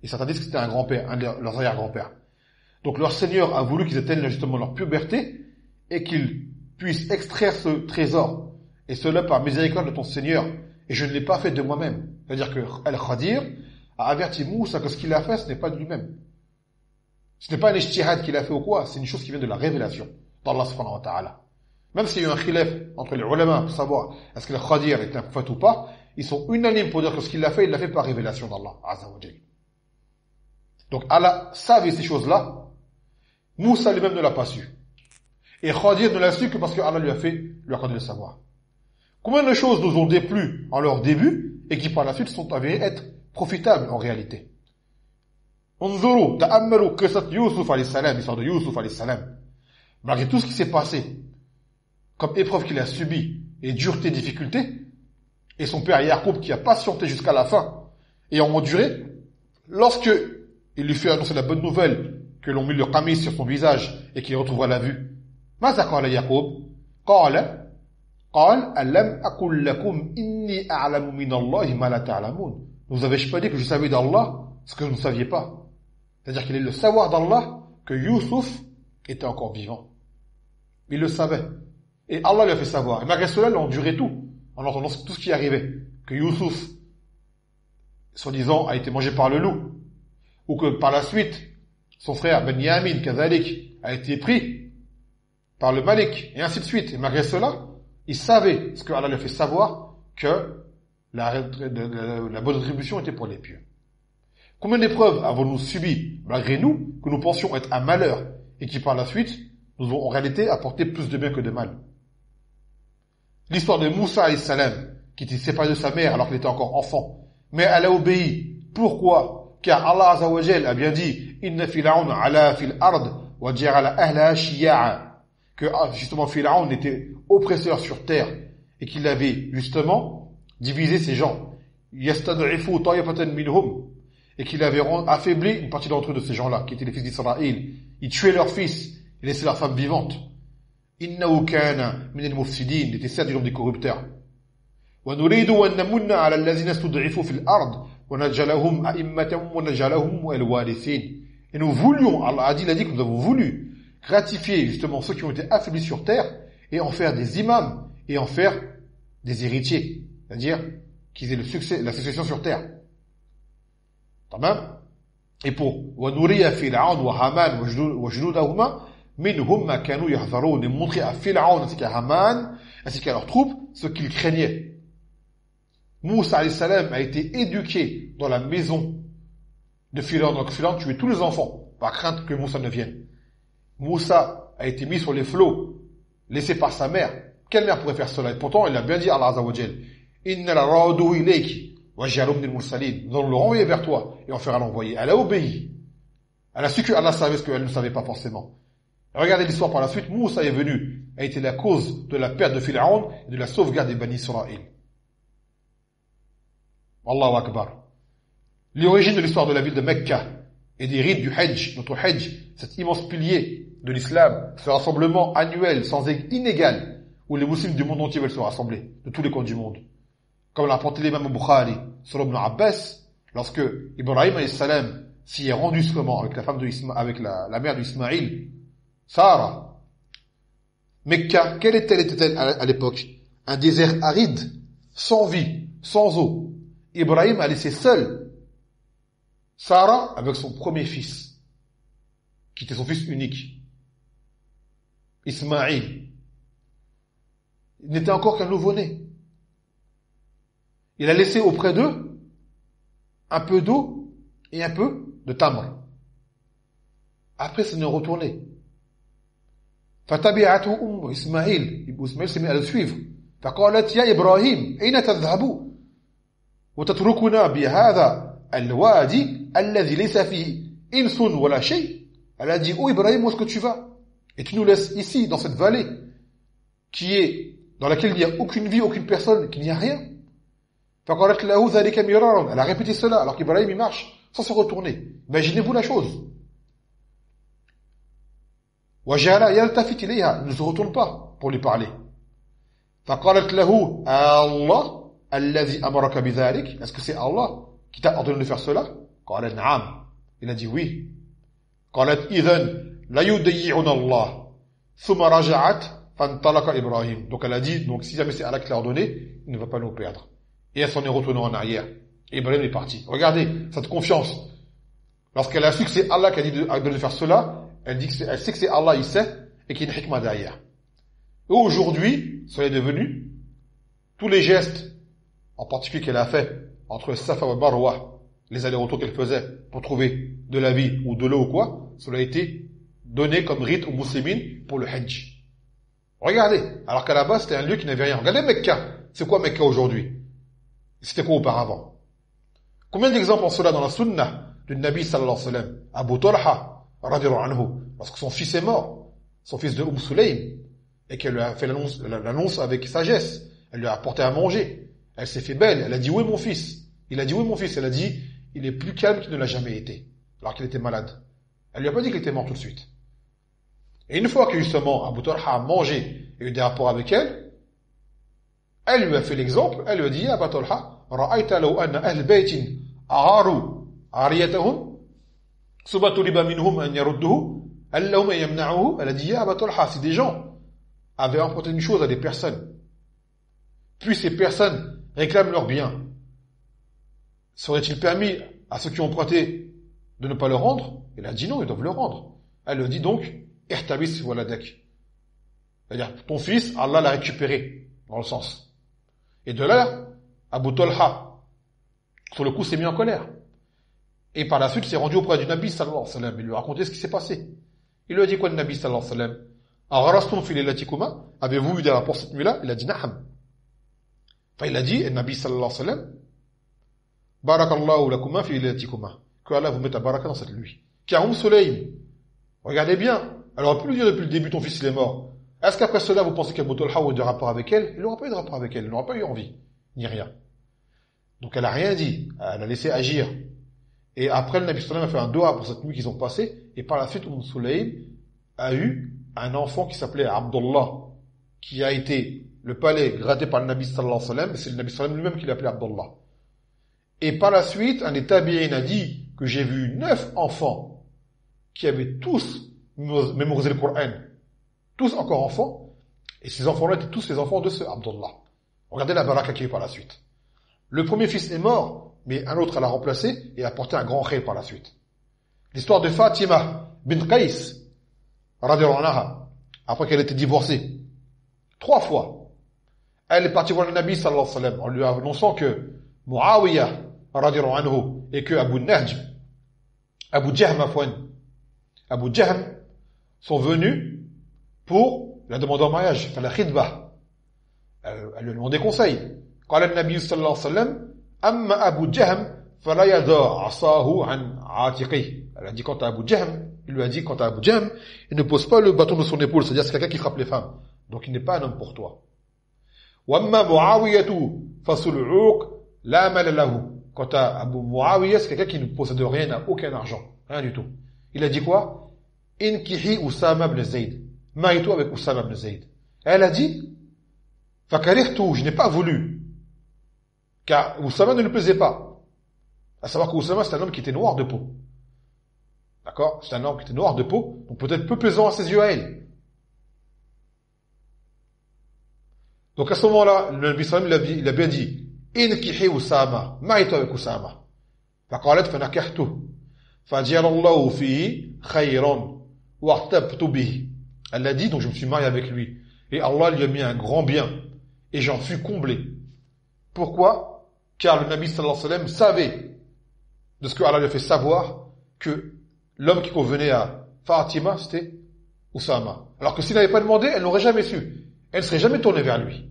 Et certains disent que c'était un grand-père, un de leurs arrière-grands-pères. Donc leur Seigneur a voulu qu'ils atteignent justement leur puberté et qu'ils puissent extraire ce trésor. Et cela par miséricorde de ton Seigneur. Et je ne l'ai pas fait de moi-même. C'est-à-dire que Al-Khadir a averti Moussa que ce qu'il a fait, ce n'est pas de lui-même. Ce n'est pas un ijtihad qu'il a fait ou quoi, c'est une chose qui vient de la révélation d'Allah subhanahu wa ta'ala. Même s'il y a eu un khilaf entre les ulama pour savoir est-ce que le Khadir est un prophète ou pas, ils sont unanimes pour dire que ce qu'il a fait, il l'a fait par révélation d'Allah azza wa jalla. Donc Allah savait ces choses-là, Moussa lui-même ne l'a pas su. Et Khadir ne l'a su que parce que Allah lui a accordé le savoir. Combien de choses nous ont déplu en leur début et qui par la suite sont avérées être profitables en réalité. Unzuru, ta'ammalu qissat Yusuf alayhi salam, l'histoire de Yusuf alayhi salam. Malgré tout ce qui s'est passé, comme épreuve qu'il a subi, et dureté, difficulté, et son père Yacoub qui a patienté jusqu'à la fin, et a enduré, lorsque il lui fait annoncer la bonne nouvelle, que l'on mit le qamis sur son visage, et qu'il retrouvera la vue. ماذا قال يعقوب؟ قال ألم أقل لكم إني أعلم من الله ما لا تعلمون. Vous avez-je pas dit que je savais d'Allah ce que vous ne saviez pas? C'est-à-dire qu'il est le savoir d'Allah que Youssouf était encore vivant. Il le savait. Et Allah lui a fait savoir. Et malgré cela, il a enduré tout, en entendant tout ce qui arrivait. Que Youssouf, soi-disant, a été mangé par le loup. Ou que par la suite, son frère Benyamin, Kazalik, a été pris par le Malik, et ainsi de suite. Et malgré cela, il savait ce que Allah lui a fait savoir, que la bonne rétribution était pour les pieux. Combien d'épreuves avons-nous subies, malgré nous, que nous pensions être un malheur, et qui par la suite, nous ont en réalité apporté plus de bien que de mal. L'histoire de Moussa alayhi salam, qui était séparé de sa mère alors qu'il était encore enfant, mais elle a obéi. Pourquoi? Car Allah azza wa jalla a bien dit, Inna Fir'aun ala fil ard, wa ja'ala ahlaha shiya'a. Que justement Fir'aun était oppresseur sur terre, et qu'il avait justement divisé ses gens. Yastad'ifu ta'ifatan minhum. Et qu'il avait affaibli une partie d'entre eux de ces gens-là, qui étaient les fils d'Israël. Il tuait leurs fils, il laissait leurs femmes vivantes. Innahu kana min al-mufsidin, il était certes du nombre des corrupteurs. Wa nuridu an namunna ala allazina stud'ifu fil ard wa naj'alahum a'immatan wa naj'alahum al-warithin. Et nous voulions, Allah a dit que nous avons voulu gratifier justement ceux qui ont été affaiblis sur terre et en faire des imams et en faire des héritiers, c'est-à-dire qu'ils aient le succès, la succession sur terre. Tamam. Et pour wa nuriya fir'aun wa haman wa junudahuma minhum ma kanu yahzarun, et montrer à Fir'aun ainsi qu'à Haman ainsi qu'à leurs troupes ce qu'ils craignaient. Moussa alayhi salam a été éduqué dans la maison de Fir'aun. Donc Fir'aun tuait tous les enfants par crainte que Moussa ne vienne. Moussa a été mis sur les flots, laissé par sa mère. Quelle mère pourrait faire cela? Et pourtant, il a bien dit à Allah Azza wa Jal, Inna la ra'uduhu ilayki, wa ja'alhum minal mursalin. Nous allons le renvoyer vers toi, et on fera l'envoyer. Elle a obéi. Elle a su que Allah savait ce qu'elle ne savait pas forcément. Et regardez l'histoire par la suite, Moussa est venu, a été la cause de la perte de Pharaon et de la sauvegarde des Bani Israël. Allahu Akbar. L'origine de l'histoire de la ville de Mecca et des rites du Hajj, notre Hajj, cet immense pilier de l'islam, ce rassemblement annuel sans inégal où les musulmans du monde entier veulent se rassembler, de tous les coins du monde. Comme l'a rapporté l'imam Bukhari sur Ibn Abbas, lorsque Ibrahim a.s. s'y est rendu seulement avec la femme de avec la mère d'Ismaïl, Sarah. Mecca, quelle était-elle à l'époque? Un désert aride, sans vie, sans eau. Ibrahim a laissé seul Sarah avec son premier fils, qui était son fils unique, Ismaïl. Il n'était encore qu'un nouveau-né. Il a laissé auprès d'eux un peu d'eau et un peu de tamr. Après, c'est une retournée. فَتَبِعَتُهُ إسماعيل s'est mis à le suivre. فَقَالَتْ يَا إِبْرَاهِيمُ أَيْنَ تَذْهَبُ وَتَتْرُكُنَا بِهَذَا الْوَادِ الَّذِي لَيْسَ فِيهِ إِنْسٌ وَلَا شَيْءٍ. Elle a dit, oh Ibrahim, où est-ce que tu vas? Et tu nous laisses ici, dans cette vallée, dans laquelle il n'y a aucune vie, aucune personne, qu'il n'y a rien. فَقَالَتْ لَهُ ذَلِكَ مِرَارًا. Elle a répété cela, alors qu'Ibrahim il marche, sans se retourner. Imaginez-vous la chose. وَجَعَلَ يَلْتَفِتْ إِلَيْهَا. Il ne se retourne pas pour lui parler. فَقَالَتْ لَهُ اللَّهُ الَّذِي أَمَرَكَ بِذَلِكَ. Est-ce que c'est Allah qui t'a ordonné de faire cela? قَالَ نَعَمْ. Il a dit oui. قَالَتْ إِذَنْ لَا يُضَيِّعُنَ اللَّهُ ثُمَّ رَجَعَتْ فَانْطَلَقَ إِبْرَاهِيمُ. Donc elle a dit, donc si jamais c'est Allah qui l'a ordonné, il ne va pas nous perdre. Et elle s'en est retournée en arrière. Et Ibrahim est parti. Regardez cette confiance. Lorsqu'elle a su que c'est Allah qui a dit de faire cela, elle sait que c'est Allah, il sait, et qu'il y a une hikmah derrière. Et aujourd'hui, cela est devenu tous les gestes, en particulier qu'elle a fait entre Safa et Marwa, les allers-retours qu'elle faisait pour trouver de la vie ou de l'eau ou quoi, cela a été donné comme rite aux musulmans pour le Hajj. Regardez, alors qu'à la base c'était un lieu qui n'avait rien. Regardez Mecca. C'est quoi Mecca aujourd'hui? C'était quoi auparavant? Combien d'exemples en cela dans la sunna du Nabi sallallahu alayhi wa sallam? Abu Talha, radiallahu anhu, lorsque son fils est mort, son fils de Sulaym, et qu'elle lui a fait l'annonce avec sagesse, elle lui a apporté à manger, elle s'est fait belle, elle a dit, où est mon fils? Il a dit, où est mon fils? Elle a dit, il est plus calme qu'il ne l'a jamais été, alors qu'il était malade. Elle lui a pas dit qu'il était mort tout de suite. Et une fois que justement Abu Talha a mangé et eu des rapports avec elle lui a fait l'exemple, elle lui a dit, Abu Talha, ra'ayta law anna ahl baytin a'aru ariyatahum suba tuliba minhum an yarudduhu allahumma yamna'uhu. Elle a dit, Abu Talha, si des gens avaient emprunté une chose à des personnes, puis ces personnes réclament leur bien, serait-il permis à ceux qui ont emprunté de ne pas le rendre? Elle a dit non, ils doivent le rendre. Elle lui dit donc, ihtabis waladak. C'est-à-dire, ton fils, Allah l'a récupéré, dans le sens. Et de là, Abu Talha, sur le coup, s'est mis en colère. Et par la suite, s'est rendu auprès du Nabi sallallahu alayhi wa sallam. Il lui a raconté ce qui s'est passé. Il lui a dit quoi, le Nabi sallallahu alayhi wa sallam? Agharastum fi laylatikuma? Avez-vous eu des rapports cette nuit-là? Il a dit na'am. Enfin, il a dit, le Nabi sallallahu alayhi wa sallam, barakallahu lakuma fi laylatikuma. Que Allah vous mette à baraka dans cette nuit. Car Sulaym, regardez bien, elle aurait pu lui dire depuis le début, ton fils il est mort. Est-ce qu'après cela, vous pensez qu'Abu Talha a eu de rapport avec elle? Il n'aura pas eu de rapport avec elle, il n'aura pas eu envie, ni rien. Donc elle a rien dit, elle a laissé agir. Et après, le Nabi sallallahu alayhi wa sallam a fait un doha pour cette nuit qu'ils ont passée, et par la suite, Sulaym a eu un enfant qui s'appelait Abdullah, qui a été le palais gratté par le Nabi sallallahu alayhi wa sallam, et c'est le Nabi sallallahu alayhi wa sallam lui-même qui l'appelait Abdullah. Et par la suite, un des tabi'in a dit que j'ai vu 9 enfants qui avaient tous mémorisé le Coran, tous encore enfants, et ces enfants-là étaient tous les enfants de ce Abdullah. Regardez la baraka qu'il y a eu par la suite. Le premier fils est mort, mais un autre l'a remplacé et a apporté un grand khayr par la suite. L'histoire de Fatima bint Qais, radiyallahu anha, après qu'elle ait été divorcée 3 fois, elle est partie voir le Nabi sallallahu alayhi wa sallam en lui annonçant que Muawiyah radiyallahu anhu et que Abu Jahm sont venus pour la demander en mariage, faire la khidbah. Elle lui a demandé conseil. قال النبي صلى الله عليه وسلم أما أبو جهم فلا يضع عصاه عن عاتقه. Elle a dit quant à Abu Jahm, il lui a dit quant à Abu Jahm, il ne pose pas le bâton de son épaule, c'est-à-dire c'est quelqu'un qui frappe les femmes. Donc il n'est pas un homme pour toi. وأما معاوية فصلعوك لا مال له. Quant à Abu Muawiyah, c'est quelqu'un qui ne possède rien, n'a aucun argent, rien du tout. Il a dit quoi? Inkihi Usama ibn Zayd. Marie-toi avec Usama ibn Zayd. Elle a dit, fakarihtu, je n'ai pas voulu. Car Usama ne lui plaisait pas. À savoir qu'Usama, c'est un homme qui était noir de peau. D'accord? C'est un homme qui était noir de peau, donc peut-être peu plaisant à ses yeux à elle. Donc à ce moment-là, le Nabi sallam, il a bien dit, Inkihi Usama, marie-toi avec Usama. فقالت فنكحته فجعل الله فيه خيرا واغتبت به. Elle a dit, donc je me suis marié avec lui. Et Allah lui a mis un grand bien. Et j'en fus comblé. Pourquoi? Car le Nabi sallallahu alayhi wa sallam savait, de ce que Allah lui a fait savoir, que l'homme qui convenait à Fatima, c'était Usama. Alors que s'il n'avait pas demandé, elle n'aurait jamais su. Elle ne serait jamais tournée vers lui.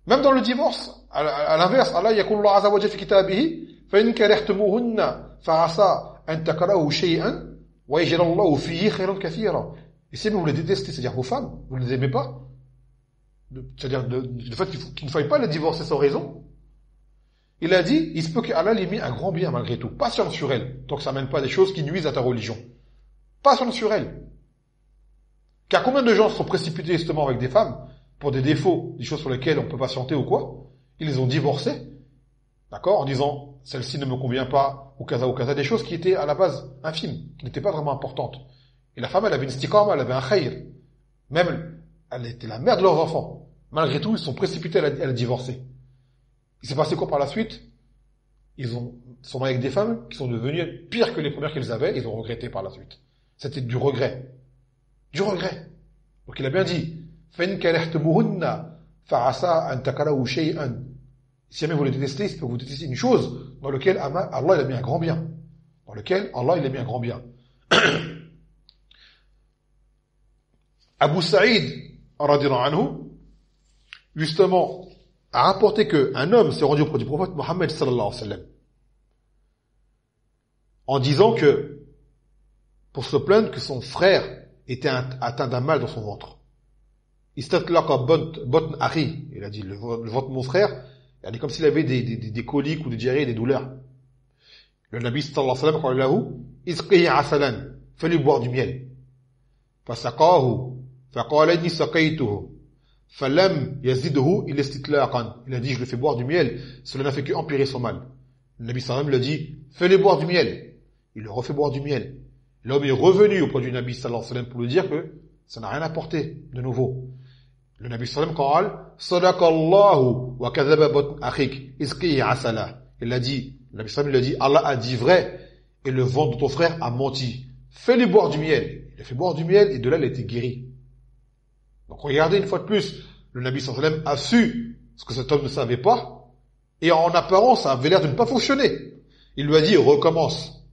Même dans le divorce, à l'inverse, Allah yaqulu Allah azza wa jalla fi kitabihi fa in karihtumuhunna fa asa an takrahu shay'an wa yaj'al Allahu fihi khayran kathira. Et si vous les détestez, c'est-à-dire vos femmes, vous ne les aimez pas, c'est-à-dire le fait qu'il ne faille pas les divorcer sans raison, il a dit, il se peut qu'Allah l'ait mis un grand bien malgré tout. Patiente sur elle, tant que ça n'amène pas des choses qui nuisent à ta religion. Patiente sur elle. Car combien de gens sont précipités justement avec des femmes pour des défauts, des choses sur lesquelles on peut patienter ou quoi, ils les ont divorcées, d'accord, en disant, celle-ci ne me convient pas, ou kaza, des choses qui étaient à la base infimes, qui n'étaient pas vraiment importantes. Et la femme, elle avait une istiqama, elle avait un khayr. Même, elle était la mère de leurs enfants. Malgré tout, ils sont précipités à la divorcer. Il s'est passé quoi par la suite? Ils sont mariés avec des femmes qui sont devenues pires que les premières qu'ils avaient, ils ont regretté par la suite. C'était du regret. Du regret. Donc il a bien dit, فَإِنْ كَرِهْتُمُهُنَّ فَعَسَىٰ أَنْ تَكْرَهُوا شَيْئًا. Si jamais vous les détestez, il peut vous détester une chose dans laquelle Allah il a mis un grand bien. Dans lequel Allah il a mis un grand bien. Abu Saïd, radiyallahu anhu, justement, a rapporté qu'un homme s'est rendu auprès du prophète Mohammed sallallahu alayhi wa sallam en disant que, pour se plaindre que son frère était atteint d'un mal dans son ventre. Istatlaqa botn akhi, il a dit, le ventre de mon frère, il a dit comme s'il avait des coliques ou des diarrhées, des douleurs. Le Nabi sallallahu alayhi wa sallam, lahu, isqihi asalan, fais-lui boire du miel. Fasaqahu, faqala inni saqaytuhu. Falam yazidhu ila istitlaqan. Il a dit, je le fais boire du miel, cela n'a fait qu'empirer son mal. Le Nabi sallallahu alayhi wa sallam lui a dit, fais-lui boire du miel. Il le refait boire du miel. L'homme est revenu auprès du Nabi sallallahu alayhi wa sallam pour lui dire que ça n'a rien apporté de nouveau. Le Nabi sallallahu alayhi wa sallam qala, sadaqallahu wa kadhaba batn akhik, isqihi asala. Il a dit, le Nabi sallallahu alayhi wa sallam lui a dit, Allah a dit vrai et le ventre de ton frère a menti. Fais-lui boire du miel. Il a fait boire du miel et de là il a été guéri. Donc regardez une fois de plus, le Nabi sallallahu alayhi wa sallam a su ce que cet homme ne savait pas et en apparence ça avait l'air de ne pas fonctionner. Il lui a dit recommence.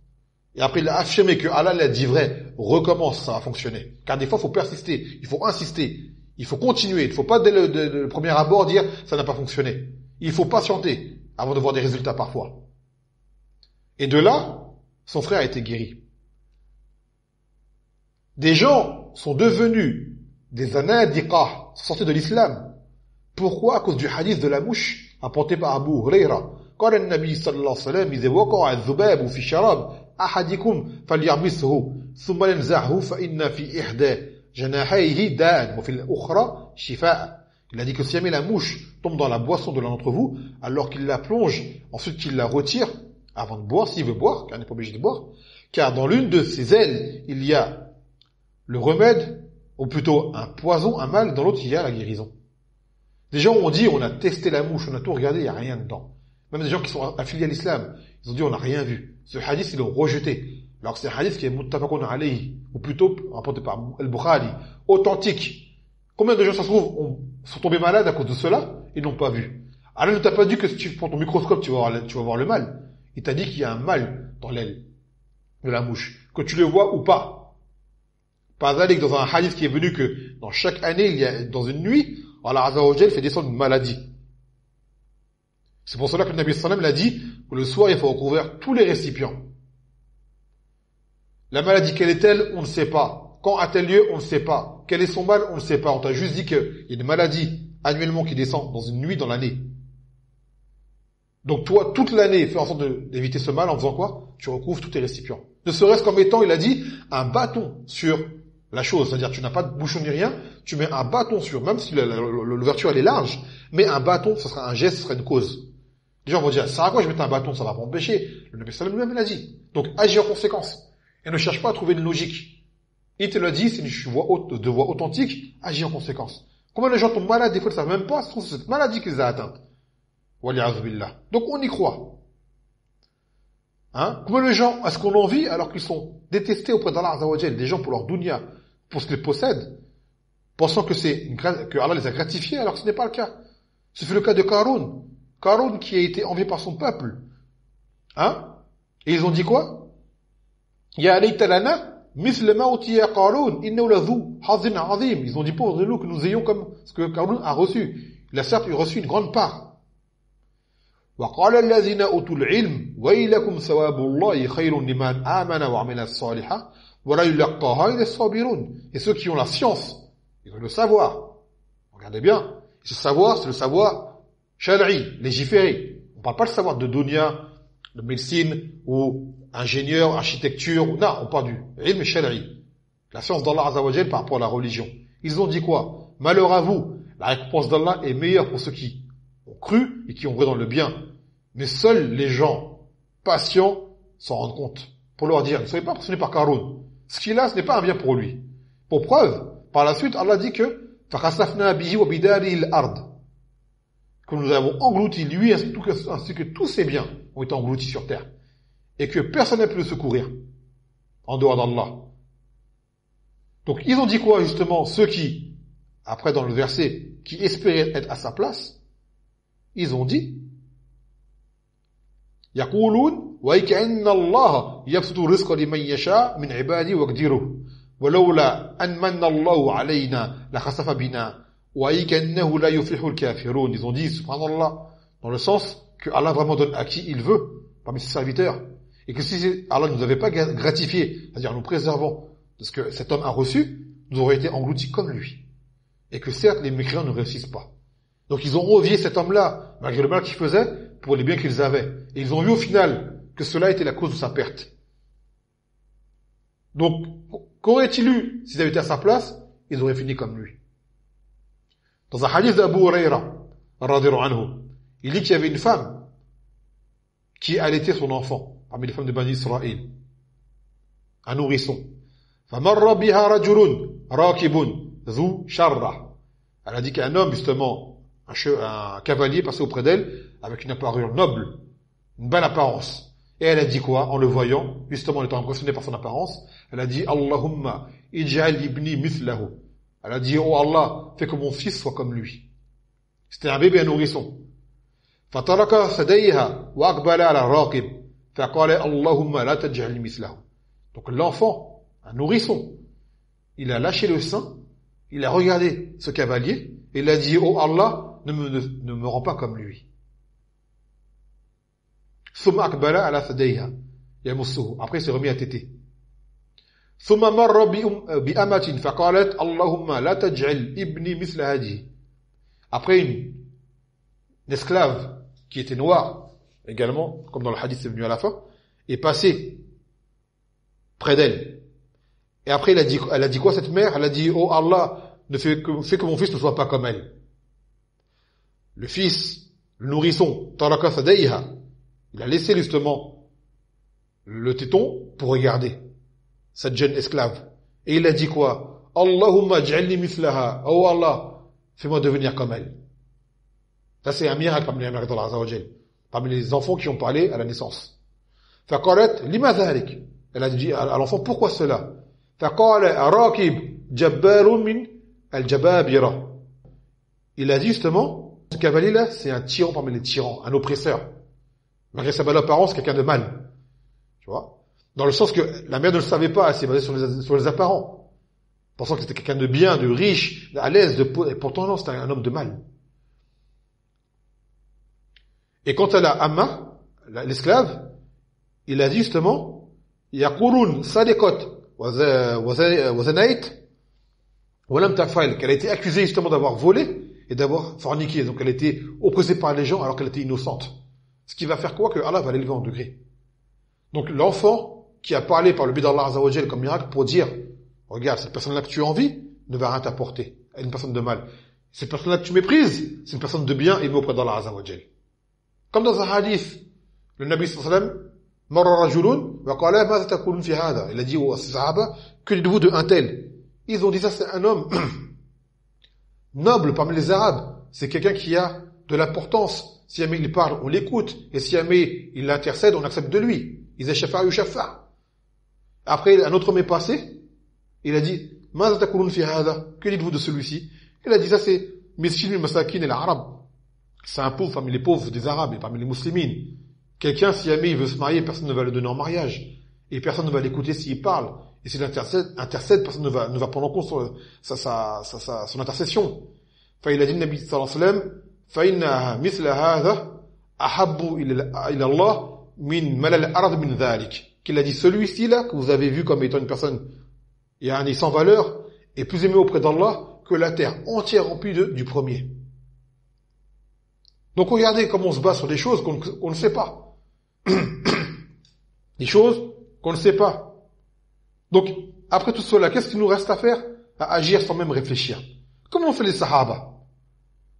Et après il a affirmé que Allah l'a dit vrai, recommence, ça va fonctionner. Car des fois il faut persister, il faut insister, il faut continuer, il ne faut pas dès le premier abord dire ça n'a pas fonctionné. Il faut patienter avant de voir des résultats parfois. Et de là, son frère a été guéri. Des gens sont devenus des anadiqah, sont sortis de l'islam. Pourquoi? À cause du hadith de la mouche apporté par Abu Huraira. قال النبي صلى الله عليه وسلم إذا وقع الذباب في شراب أحدكم فليعبسه ثم ينزعه فإن في إحدى جناحيه داء وفي الأخرى شفاء. Il a dit que si jamais la mouche tombe dans la boisson de l'un d'entre vous, alors qu'il la plonge, ensuite qu'il la retire avant de boire, s'il veut boire, car il n'est pas obligé de boire, car dans l'une de ses ailes, il y a le remède, ou plutôt un poison, un mal, dans l'autre, il y a la guérison. Des gens ont dit, on a testé la mouche, on a tout regardé, il n'y a rien dedans. Même des gens qui sont affiliés à l'islam, ils ont dit, on n'a rien vu. Ce hadith, ils l'ont rejeté. Alors que c'est un hadith qui est muttafaqun alayhi, ou plutôt rapporté par Al-Bukhari, authentique. Combien de gens, ça se trouve, sont tombés malades à cause de cela, ils n'ont pas vu. Allah ne t'a pas dit que si tu prends ton microscope, tu vas voir le mal. Il t'a dit qu'il y a un mal dans l'aile de la mouche. Que tu le vois ou pas. Par exemple, dans un hadith qui est venu que dans chaque année, dans une nuit, Allah Azza wa Jal fait descendre une maladie. C'est pour cela que le Nabi sallam l'a dit, que le soir, il faut recouvrir tous les récipients. La maladie, quelle est-elle? On ne sait pas. Quand a-t-elle lieu? On ne sait pas. Quel est son mal? On ne sait pas. On t'a juste dit qu'il y a une maladie annuellement qui descend dans une nuit dans l'année. Donc toi, toute l'année, fais en sorte d'éviter ce mal en faisant quoi? Tu recouvres tous tes récipients. Ne serait-ce qu'en mettant, il a dit, un bâton sur la chose. C'est-à-dire, tu n'as pas de bouchon ni rien, tu mets un bâton sur, même si l'ouverture elle est large, mais un bâton, ce sera un geste, ce sera une cause. Les gens vont dire, ça à quoi je mets un bâton? Ça va m'empêcher. Le Nabi sallam lui-même l'a dit. Donc, agis en conséquence. Et ne cherche pas à trouver une logique. Il te l'a dit, c'est une voix authentique, agis en conséquence. Combien de gens tombent malades, des fois, ils ne savent même pas, c'est cette maladie qui les a atteintes. Donc on y croit. Hein? Combien de gens est-ce qu'on en vit alors qu'ils sont détestés auprès d'Allah Azza wa Jal, des gens pour leur dunya, pour ce qu'ils possèdent, pensant que Allah les a gratifiés alors que ce n'est pas le cas. Ce fut le cas de Qarun. Qarun qui a été envié par son peuple. Hein? Et ils ont dit quoi? Ya layta lana misle ma utiya Qarun innahu ladhu hazin azim. Ils ont dit pour nous que nous ayons comme ce que Qarun a reçu. Il a certes reçu une grande part. وقال الذين أوتوا العلم ويلكم ثواب الله خير لمن آمن وعمل الصالحات ولا يلقاها إلا الصابرون. Et ceux qui ont la science, ils ont le savoir. Regardez bien, ce savoir, c'est le savoir shar'i, légiféré. On ne parle pas de savoir de dunya, de médecine ou ingénieur, architecture. Non, on parle du ilm shar'i, la science d'Allah Azza wa Jal par rapport à la religion. Ils ont dit quoi? Malheur à vous, la récompense d'Allah est meilleure pour ceux qui ont cru et qui ont cru dans le bien. Mais seuls les gens patients s'en rendent compte. Pour leur dire, ne soyez pas impressionnés par Qarun. Ce qu'il a, ce n'est pas un bien pour lui. Pour preuve, par la suite, Allah dit que فَخَسَفْنَا بِهِ وَبِدَارِهِ الْأَرْضِ, que nous avons englouti lui ainsi que tous ses biens ont été engloutis sur terre. Et que personne n'a pu le secourir en dehors d'Allah. Donc ils ont dit quoi justement? Ceux qui, après dans le verset, qui espéraient être à sa place, ils ont dit يقولون وَيْكَأَنَّ اللَّهَ يَبْسُطُ الرِّزْقَ لِمَنْ يَشَاءُ مِنْ عِبَادِهِ وَيَقْدِرُهُ وَلَوْلَا أَنْ مَنَّ اللَّهُ عَلَيْنَا لَخَسَفَ بِنَا وَيْكَأَنَّهُ لَا يُفْلِحُ الْكَافِرُونَ. Ils ont dit, subhanallah, dans le sens que Allah vraiment donne à qui il veut, parmi ses serviteurs, et que si Allah ne nous avait pas gratifié, c'est-à-dire nous préservant de ce que cet homme a reçu, nous aurions été engloutis comme lui. Et que certes, les mécréants ne réussissent pas. Donc ils ont envié cet homme-là, malgré le mal qu'il faisait, pour les biens qu'ils avaient. Et ils ont vu au final que cela était la cause de sa perte. Donc, qu'aurait-il eu s'ils avaient été à sa place? Ils auraient fini comme lui. Dans un hadith d'Abu Huraira, radhiyallahu anhu, il dit qu'il y avait une femme qui allaitait son enfant, parmi les femmes de Bani Israël, un nourrisson. فَمَرَّ بِهَا رَجُلٌ رَاكِبٌ ذُو شَرَّةٍ. Elle a dit qu'un homme, justement, un cavalier passait auprès d'elle avec une apparence noble, une belle apparence. Et elle a dit quoi? En le voyant, justement en étant impressionnée par son apparence, elle a dit Allahumma ij'al ibni mithlahu. Elle a dit, oh Allah, fais que mon fils soit comme lui. C'était un bébé, un nourrisson. فَتَرَكَ ثَدَيْهَا وَأَقْبَلَ عَلَى الرَّاقِبِ فَقَالَ اللَّهُمَّ لَا تَجْعَلْنِي مِثْلَهُ. Donc l'enfant, un nourrisson, il a lâché le sein, il a regardé ce cavalier, et il a dit, oh Allah, ne me rends pas comme lui. ثُمَّ أَقْبَلَ عَلَى ثَدَيْهَا يَمُسُّهُ. Après il s'est remis à téter. ثُمَّ مَرَّ بِأَمَةٍ فَقَالَتْ اللَّهُمَّ لَا تَجْعَلْ إِبْنِي مِثْلَ هَذِهِ. Après une esclave qui était noire, également, comme dans le hadith c'est venu à la fin, est passée près d'elle. Et après elle a dit quoi cette mère? Elle a dit, oh Allah, fais que mon fils ne soit pas comme elle. Le fils, le nourrisson, taraka sadayha, il a laissé justement le téton pour regarder cette jeune esclave. Et il a dit quoi? Allahumma j'alni mithlaha. Oh Allah, fais-moi devenir comme elle. Ça c'est un miracle parmi les miracles d'Allah Azza wa Jal, parmi les enfants qui ont parlé à la naissance. Faqalat lima dhalik. Elle a dit à l'enfant, pourquoi cela? Faqala rakib jabbarun min al-jababira. Il a dit justement, ce cavalier-là, c'est un tyran parmi les tyrans, un oppresseur. Malgré sa belle apparence, quelqu'un de mal. Tu vois? Dans le sens que la mère ne le savait pas, elle s'est basée sur les apparents. pensant que c'était quelqu'un de bien, de riche, à l'aise, et pourtant non, c'était un homme de mal. Et quant à la Amma, l'esclave, il a dit justement, Yaqulun sadiqat wa zanait wa lam taf'al, qu'elle a été accusée justement d'avoir volé et d'avoir forniqué. Donc elle a été oppressée par les gens alors qu'elle était innocente. Ce qui va faire quoi? Que Allah va l'élever en degré. Donc l'enfant qui a parlé par le biais d'Allah Azza wa Jal comme miracle pour dire, regarde, cette personne-là que tu envies ne va rien t'apporter. Elle est une personne de mal. Cette personne-là que tu méprises, c'est une personne de bien aimée auprès d'Allah Azza wa Jal. Comme dans un hadith, le Nabi sallallahu alayhi wa sallam, marra rajulun wa qala ma taqulun fi hada. Il a dit aux sahaba, que dites-vous de un tel? Ils ont dit ça, c'est un homme noble parmi les Arabes. C'est quelqu'un qui a de l'importance. Si jamais il parle, on l'écoute. Et si jamais il l'intercède, on accepte de lui. Il a shafa'a shafa'a. Après, un autre homme est passé. Il a dit, ma taqulun fi hada. Que dites-vous de celui-ci? Il a dit ça, c'est miskin masakin et l'arabe. C'est un pauvre parmi les pauvres des Arabes et parmi les muslimines. Quelqu'un, si jamais il veut se marier, personne ne va le donner en mariage. Et personne ne va l'écouter s'il parle. Et s'il intercède, personne ne va prendre en compte son intercession. Il a dit, le Nabi sallallahu alayhi wa sallam, فَإِنَّ مِثْلَ هَذَا أَحَبُّ إِلَى اللَّهِ مِنْ مَلَلْ أَرْضِ مِنْ ذَلِكَ. Qu'il a dit, celui-ci là, que vous avez vu comme étant une personne sans valeur, est plus aimé auprès d'Allah que la terre entière remplie du premier. Donc regardez comment on se bat sur des choses qu'on ne sait pas. Des choses qu'on ne sait pas. Donc, après tout cela, qu'est-ce qu'il nous reste à faire? À agir sans même réfléchir. Comment ont fait les Sahaba?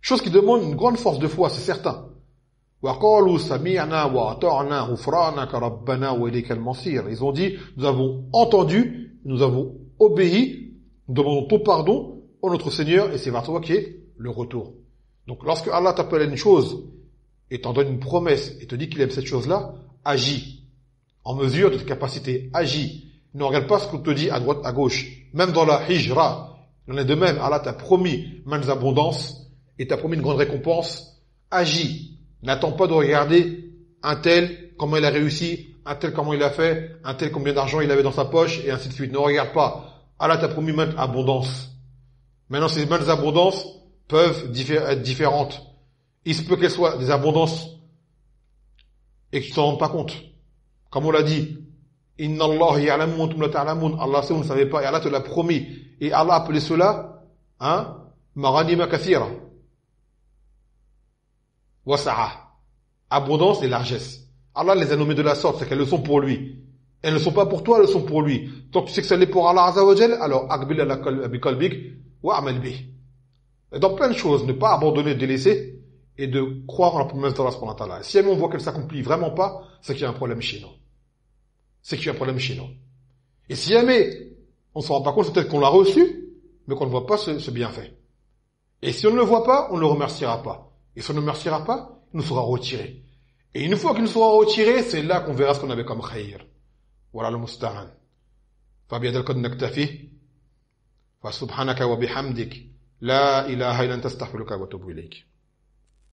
Chose qui demande une grande force de foi, c'est certain. Ils ont dit, nous avons entendu, nous avons obéi, nous demandons ton pardon au notre Seigneur, et c'est vers toi qui est le retour. Donc, lorsque Allah t'appelle à une chose, et t'en donne une promesse, et te dit qu'il aime cette chose-là, agis. En mesure de tes capacités, agis. Ne regarde pas ce qu'on te dit à droite, à gauche. Même dans la hijra, il en est de même. Allah t'a promis maintes abondances et t'a promis une grande récompense. Agis. N'attends pas de regarder un tel, comment il a réussi, un tel, comment il a fait, un tel, combien d'argent il avait dans sa poche, et ainsi de suite. Ne regarde pas. Allah t'a promis maintes abondances. Maintenant, ces maintes abondances peuvent être différentes. Il se peut qu'elles soient des abondances et que tu t'en rendes pas compte. Comme on l'a dit, Inna Allah ya'lamu wa antum la ta'lamun. Allah sait, vous ne savez pas, et Allah te l'a promis. Et Allah a appelé cela, Maghanima kathira. Wasa'a. Abondance et largesse. Allah les a nommés de la sorte, c'est qu'elles le sont pour lui. Elles ne sont pas pour toi, elles sont pour lui. Donc tu sais que ça l'est pour Allah Azza wa Jal, alors aqbil ala biqalbik wa amal bih. Et dans plein de choses, ne pas abandonner, délaisser, et de croire en la promesse d'Allah subhanahu wa ta'ala. Si on voit qu'elle s'accomplit vraiment pas, c'est qu'il y a un problème chez nous. C'est qu'il y a un problème chez nous. Et si jamais on ne se rend pas compte, c'est peut-être qu'on l'a reçu, mais qu'on ne voit pas ce bienfait. Et si on ne le voit pas, on ne le remerciera pas. Et si on ne le remerciera pas, il nous sera retiré. Et une fois qu'il nous sera retiré, c'est là qu'on verra ce qu'on avait comme khayr. Voilà le musta'an. فبيدك نكتفي فسبحانك وبحمدك لا إله إلا أنت استغفرك وأتوب إليك